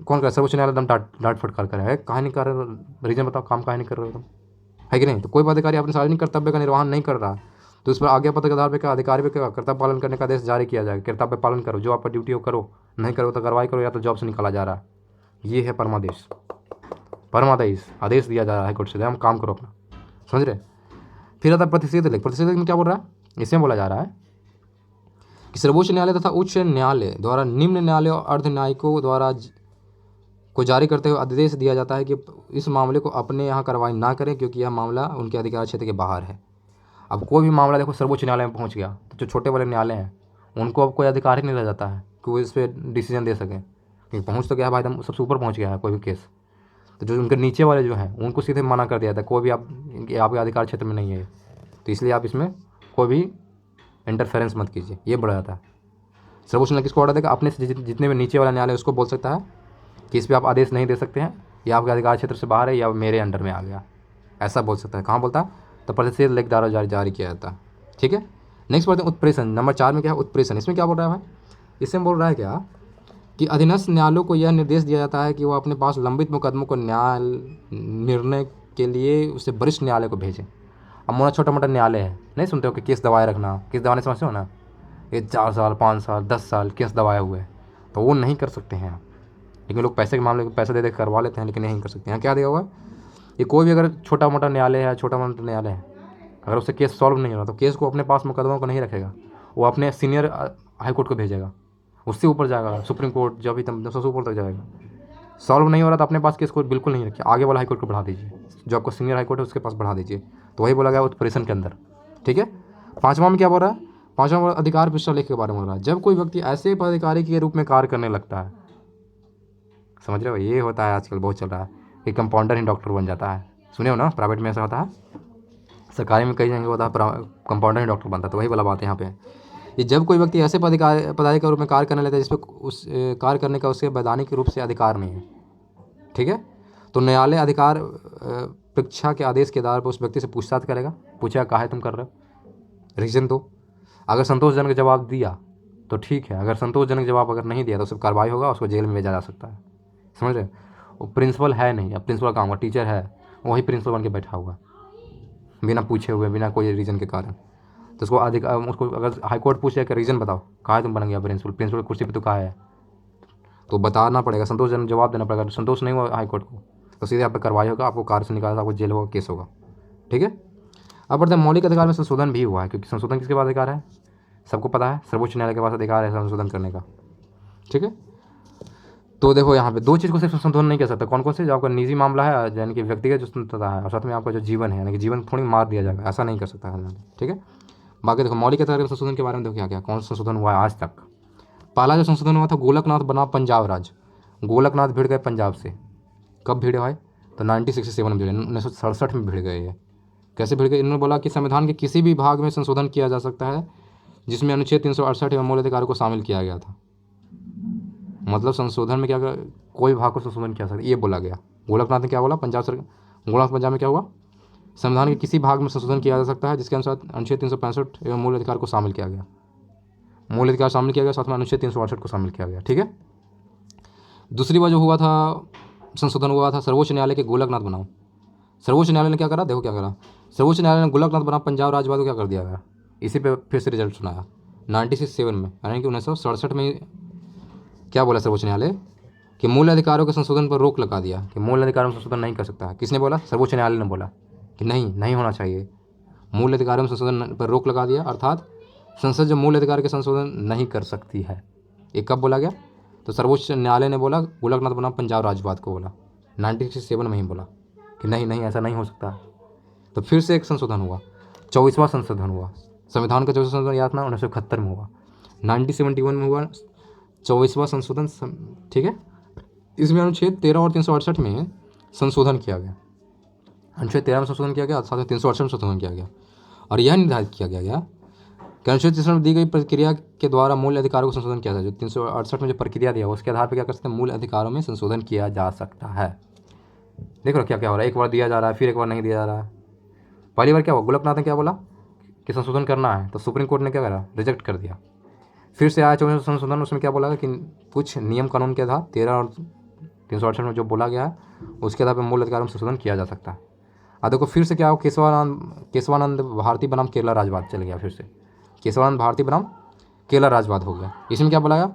कौन करे, सर्वोच्च न्यायालय एकदम डांट फटकार करे, है कहाँ नहीं कर रहे, रीजन बताओ, काम कहाँ नहीं कर रहे हो तुम, है कि नहीं? तो कोई पदाधिकारी अपने सार्वजनिक कर्तव्य का निर्वहन नहीं कर रहा तो उस पर आज्ञा पत्र के आधार पर अधिकारी पे कर्तव्य पालन करने का आदेश जारी किया जाएगा। कर्तव्य पालन करो, जो आपका ड्यूटी हो करो, नहीं करो तो कार्रवाई करो या तो जॉब से निकाला जा रहा है। ये है परमादेश। परमादेश आदेश दिया जा रहा है हाईकोर्ट से, हम काम करो अपना, समझ रहे। फिर आता प्रतिषेध लेख। प्रतिषेध लेख में क्या बोल रहा है, इसमें बोला जा रहा है कि सर्वोच्च न्यायालय तथा उच्च न्यायालय द्वारा निम्न न्यायालय और अर्ध न्यायिकों द्वारा को जारी करते हुए आदेश दिया जाता है कि इस मामले को अपने यहाँ कार्रवाई ना करें क्योंकि यह मामला उनके अधिकार क्षेत्र के बाहर है। अब कोई भी मामला देखो सर्वोच्च न्यायालय में पहुँच गया तो जो छोटे वाले न्यायालय हैं उनको अब कोई अधिकार ही नहीं रह जाता है कि वो इस पर डिसीजन दे सकें, क्योंकि पहुँच तो गया भाई, एकदम सबसे ऊपर पहुँच गया है कोई भी केस। तो जो उनके नीचे वाले जो हैं उनको सीधे मना कर दिया था, कोई भी आपके अधिकार क्षेत्र में नहीं है, तो इसलिए आप इसमें कोई भी इंटरफेरेंस मत कीजिए, ये बढ़ा जाता है। सर्वोच्च न्यायालय किसको ऑर्डर देगा, अपने से जितने भी नीचे वाला न्यायालय उसको बोल सकता है कि इस पर आप आदेश नहीं दे सकते हैं, या आपके अधिकार क्षेत्र से बाहर है या मेरे अंडर में आ गया, ऐसा बोल सकता है। कहाँ बोलता है, तो प्रतिषेध लेख द्वारा जारी किया जाता है, ठीक है। नेक्स्ट पढ़ते हैं उत्प्रेषण। नंबर 4 में क्या है, उत्प्रेषण। इसमें क्या बोल रहा है भाई, इसमें बोल रहा है क्या कि अधीनस्थ न्यायालयों को यह निर्देश दिया जाता है कि वो अपने पास लंबित मुकदमों को न्याय निर्णय के लिए उसे वरिष्ठ न्यायालय को भेजें। अब मोटा छोटा मोटा न्यायालय है, नहीं सुनते हो कि केस दबाए रखना, केस दबाने समझते हो ना, ये 4 साल 5 साल 10 साल केस दबाए हुए, तो वो नहीं कर सकते हैं। लेकिन लोग पैसे के मामले में पैसे दे करवा लेते हैं, लेकिन नहीं कर सकते हैं। क्या दिया हुआ है, ये कोई भी अगर छोटा मोटा न्यायालय है, छोटा मोटा न्यायालय है, अगर उससे केस सॉल्व नहीं हो रहा तो केस को अपने पास मुकदमों को नहीं रखेगा, वो अपने सीनियर हाईकोर्ट को भेजेगा, उससे ऊपर जाएगा सुप्रीम कोर्ट, जब भी सबसे ऊपर तक जाएगा। सॉल्व नहीं हो रहा तो अपने पास केस को बिल्कुल नहीं रखिए, आगे वाला हाईकोर्ट को बढ़ा दीजिए, जो आपको सीनियर हाईकोर्ट है उसके पास बढ़ा दीजिए। तो वही बोला गया उत्प्रेषण के अंदर, ठीक है। 5वां में क्या बोल रहा है, 5वां अधिकार परीक्षा लेख के बारे में बोल रहा है। जब कोई व्यक्ति ऐसे पदाधिकारी के रूप में कार्य करने लगता है, समझ रहे हो, ये होता है आजकल बहुत चल रहा है कि कंपाउंडर ही डॉक्टर बन जाता है, सुने हो ना, प्राइवेट में ऐसा होता है, सरकारी में कई जगह होता है कंपाउंडर ही डॉक्टर बनता है। तो वही वाला बात है यहाँ पे, कि जब कोई व्यक्ति ऐसे पदाधिकारी के रूप में कार्य करने लगता है जिस पर उस कार्य करने का उसके वैधानिक रूप से अधिकार नहीं है, ठीक है, तो न्यायालय अधिकार परीक्षा के आदेश के आधार पर उस व्यक्ति से पूछताछ करेगा, पूछेगा काहे तुम कर रहे हो, रीज़न दो। अगर संतोषजनक जवाब दिया तो ठीक है, अगर संतोषजनक जवाब अगर नहीं दिया तो सिर्फ कार्रवाई होगा, उसको जेल में भेजा जा सकता है। समझ रहे? वो प्रिंसिपल है नहीं, अब प्रिंसिपल काम का टीचर है, वही प्रिंसिपल बन के बैठा हुआ बिना पूछे हुए, बिना कोई रीज़न के कारण, तो उसको अगर हाई कोर्ट पूछे कि रीज़न बताओ कहाँ तुम बन गया प्रिंसिपल कुर्सी पे तो कहाँ है, तो बताना पड़ेगा, संतोषजनक जवाब देना पड़ेगा। संतोष नहीं हुआ हाई कोर्ट को तो सीधे आप पे कार्रवाई होगा, आपको कार्य से निकाला, आपको जेल होगा, केस होगा, ठीक है। अब बढ़ते हैं मौलिक अधिकार में संशोधन भी हुआ है, क्योंकि संशोधन किसके पास अधिकार है, सबको पता है, सर्वोच्च न्यायालय के पास अधिकार है संशोधन करने का, ठीक है। तो देखो यहाँ पे दो चीज़ को सिर्फ संशोधन नहीं कर सकता, कौन कौन से, जो आपका निजी मामला है यानी कि व्यक्तिगत जो स्वतंत्रता है, और साथ में आपका जो जीवन है यानी कि जीवन थोड़ी मार दिया जाएगा, ऐसा नहीं कर सकता है, ठीक है। बाकी देखो मौलिक अधिकार के संशोधन के बारे में देखो क्या क्या कौन सा संशोधन हुआ है आज तक। पहला जो संशोधन हुआ था, गोलकनाथ बना पंजाब राज्य। गोलकनाथ भिड़ गए पंजाब से, कब भिड़े भाई, तो 1967 में भिड़े, 1967 में भिड़ गए ये। कैसे भिड़ गए, इन्होंने बोला कि संविधान के किसी भी भाग में संशोधन किया जा सकता है जिसमें अनुच्छेद 368 एवं मौलिक अधिकारों को शामिल किया गया था। मतलब संशोधन में क्या कोई भाग को संशोधन किया सकता है, ये बोला गया। गोलकनाथ ने क्या बोला, गोलकनाथ पंजाब में क्या हुआ, संविधान के किसी भाग में संशोधन किया जा सकता है जिसके अनुसार अनुच्छेद 365 एवं मूल अधिकार को शामिल किया गया, मूल अधिकार शामिल किया गया, साथ में अनुच्छेद 368 को शामिल किया गया, ठीक है। दूसरी बार जो हुआ था संशोधन हुआ था सर्वोच्च न्यायालय के गोलकनाथ बनाम। सर्वोच्च न्यायालय ने क्या करा, देखो क्या करा, सर्वोच्च न्यायालय ने गोलकनाथ बनाम पंजाब राज्यवाद को क्या कर दिया गया, इसी पे फिर से रिजल्ट सुनाया 1967 में, यानी कि 1967 में क्या बोला सर्वोच्च न्यायालय कि मूल अधिकारों के संशोधन पर रोक लगा दिया, कि मूल अधिकारों में संशोधन नहीं कर सकता है। किसने बोला, सर्वोच्च न्यायालय ने बोला कि नहीं होना चाहिए, मूल अधिकारों में संशोधन पर रोक लगा दिया, अर्थात संसद जो मूल अधिकार के संशोधन नहीं कर सकती है। ये कब बोला गया, तो सर्वोच्च न्यायालय ने बोला गोलकनाथ बनाम पंजाब राज्यवाद को बोला 1967 में ही बोला कि नहीं ऐसा नहीं हो सकता। तो फिर से एक संशोधन हुआ, 24वां संशोधन हुआ, संविधान का 24वां संशोधन याद ना 1971 में हुआ, 1971 में हुआ 24वां संशोधन, ठीक है। इसमें अनुच्छेद 13 और 368 में संशोधन किया गया, अनुच्छेद 13 में संशोधन किया गया, साथ में 368 में संशोधन किया गया, और यह निर्धारित किया गया कि अनुच्छेद 368 में दी गई प्रक्रिया के द्वारा मूल अधिकारों को संशोधन किया जाए। जो 368 में जो प्रक्रिया दिया उसके आधार पर क्या कर सकते हैं, मूल अधिकारों में संशोधन किया जा सकता है। देखो क्या क्या हो रहा है, एक बार दिया जा रहा है फिर एक बार नहीं दिया जा रहा है। पहली बार क्या हुआ, गोलकनाथ ने क्या बोला कि संशोधन करना है, तो सुप्रीम कोर्ट ने क्या करा, रिजेक्ट कर दिया। फिर से आया 24वां संशोधन, उसमें क्या बोला कि कुछ नियम कानून के आधार 13 और 368 में जो बोला गया है उसके आधार पर मूल अधिकारों में संशोधन किया जा सकता है। अब देखो फिर से क्या हो, केशवानंद भारती बनाम केरला राज्यवाद चल गया, फिर से केशवानंद भारती बनाम केरला राज्यवाद हो गया। इसमें क्या बोला गया,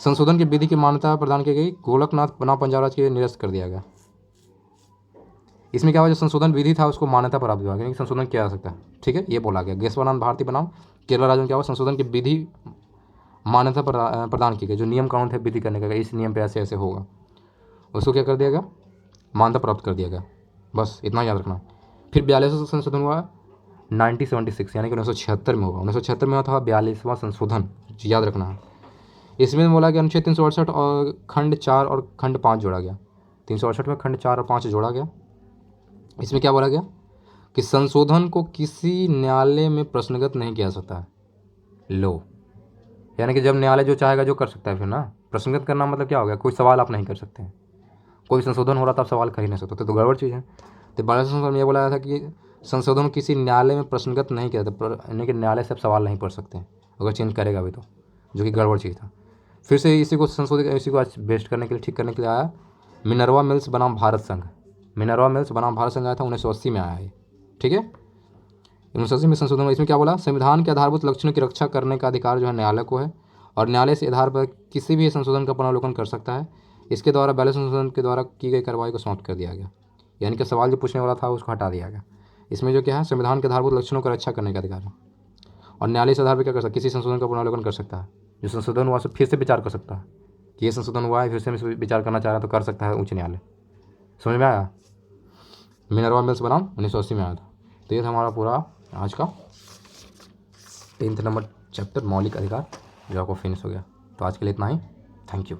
संशोधन की विधि की मान्यता प्रदान की गई, गोलकनाथ बनाम पंजाब राज्य के निरस्त कर दिया गया। इसमें क्या हुआ, जो संशोधन विधि था उसको मान्यता प्राप्त हुआ, यानी संशोधन किया जा सकता है, ठीक है, ये बोला गया। केशवानंद भारती बनाम केरला राज्य में क्या हुआ, संशोधन की विधि मान्यता प्रदान की गई, जो नियम कानून थे विधि करने का, इस नियम पे ऐसे ऐसे होगा, उसको क्या कर दिया गया, मान्यता प्राप्त कर दिया गया। बस इतना याद रखना। फिर 42वां संशोधन हुआ 1976, यानी कि 1976 में हुआ, 1976 में हुआ था 42वां संशोधन, याद रखना है। इसमें बोला कि अनुच्छेद 368 और खंड 4 और खंड 5 जोड़ा गया, 368 में खंड 4 और 5 जोड़ा गया। इसमें क्या बोला गया कि संशोधन को किसी न्यायालय में प्रश्नगत नहीं किया जा सकता है। लो, यानी कि जब न्यायालय जो चाहेगा जो कर सकता है, फिर ना प्रश्नगत करना मतलब क्या हो गया, कोई सवाल आप नहीं कर सकते हैं, कोई संशोधन हो रहा था आप सवाल कर ही नहीं सकते, तो गड़बड़ चीज़ है। तो 12वें संशोधन में यह बोला गया था कि संशोधन किसी न्यायालय में प्रश्नगत नहीं किया जाता, यानी कि न्यायालय से आप सवाल नहीं पढ़ सकते अगर चेंज करेगा भी तो, जो कि गड़बड़ चीज़ था। फिर से इसी को संशोधित, इसी को बेस्ट करने के लिए, ठीक करने के लिए आया मिनर्वा मिल्स बनाम भारत संघ। मिनर्वा मिल्स बनाम भारत संघ आया था 1980 में आया है, ठीक है, 1980 में संशोधन हुआ। इसमें क्या बोला, संविधान के आधारभूत लक्ष्यों की रक्षा करने का अधिकार जो है न्यायालय को है, और न्यायालय से आधार पर किसी भी संशोधन का पुनर्विलोकन कर सकता है। इसके द्वारा 42 संशोधन के द्वारा की गई कार्रवाई को समाप्त कर दिया गया, यानी कि सवाल जो पूछने वाला था उसको हटा दिया गया। इसमें जो क्या है, संविधान के आधारभूत लक्षणों की रक्षा करने का अधिकार है, और न्यायालय से आधार पर क्या कर सकता है, किसी संशोधन का पुनर्विलोकन कर सकता है। जो संशोधन हुआ उसे फिर से विचार कर सकता है कि ये संशोधन हुआ है, फिर से विचार करना चाह रहा है तो कर सकता है उच्च न्यायालय। समझ में आया, मिनर्वा मिल्स बनाम 1980 में आया था। तो ये था हमारा पूरा आज का 10th नंबर चैप्टर मौलिक अधिकार, जो आपको फिनिश हो गया। तो आज के लिए इतना ही, थैंक यू।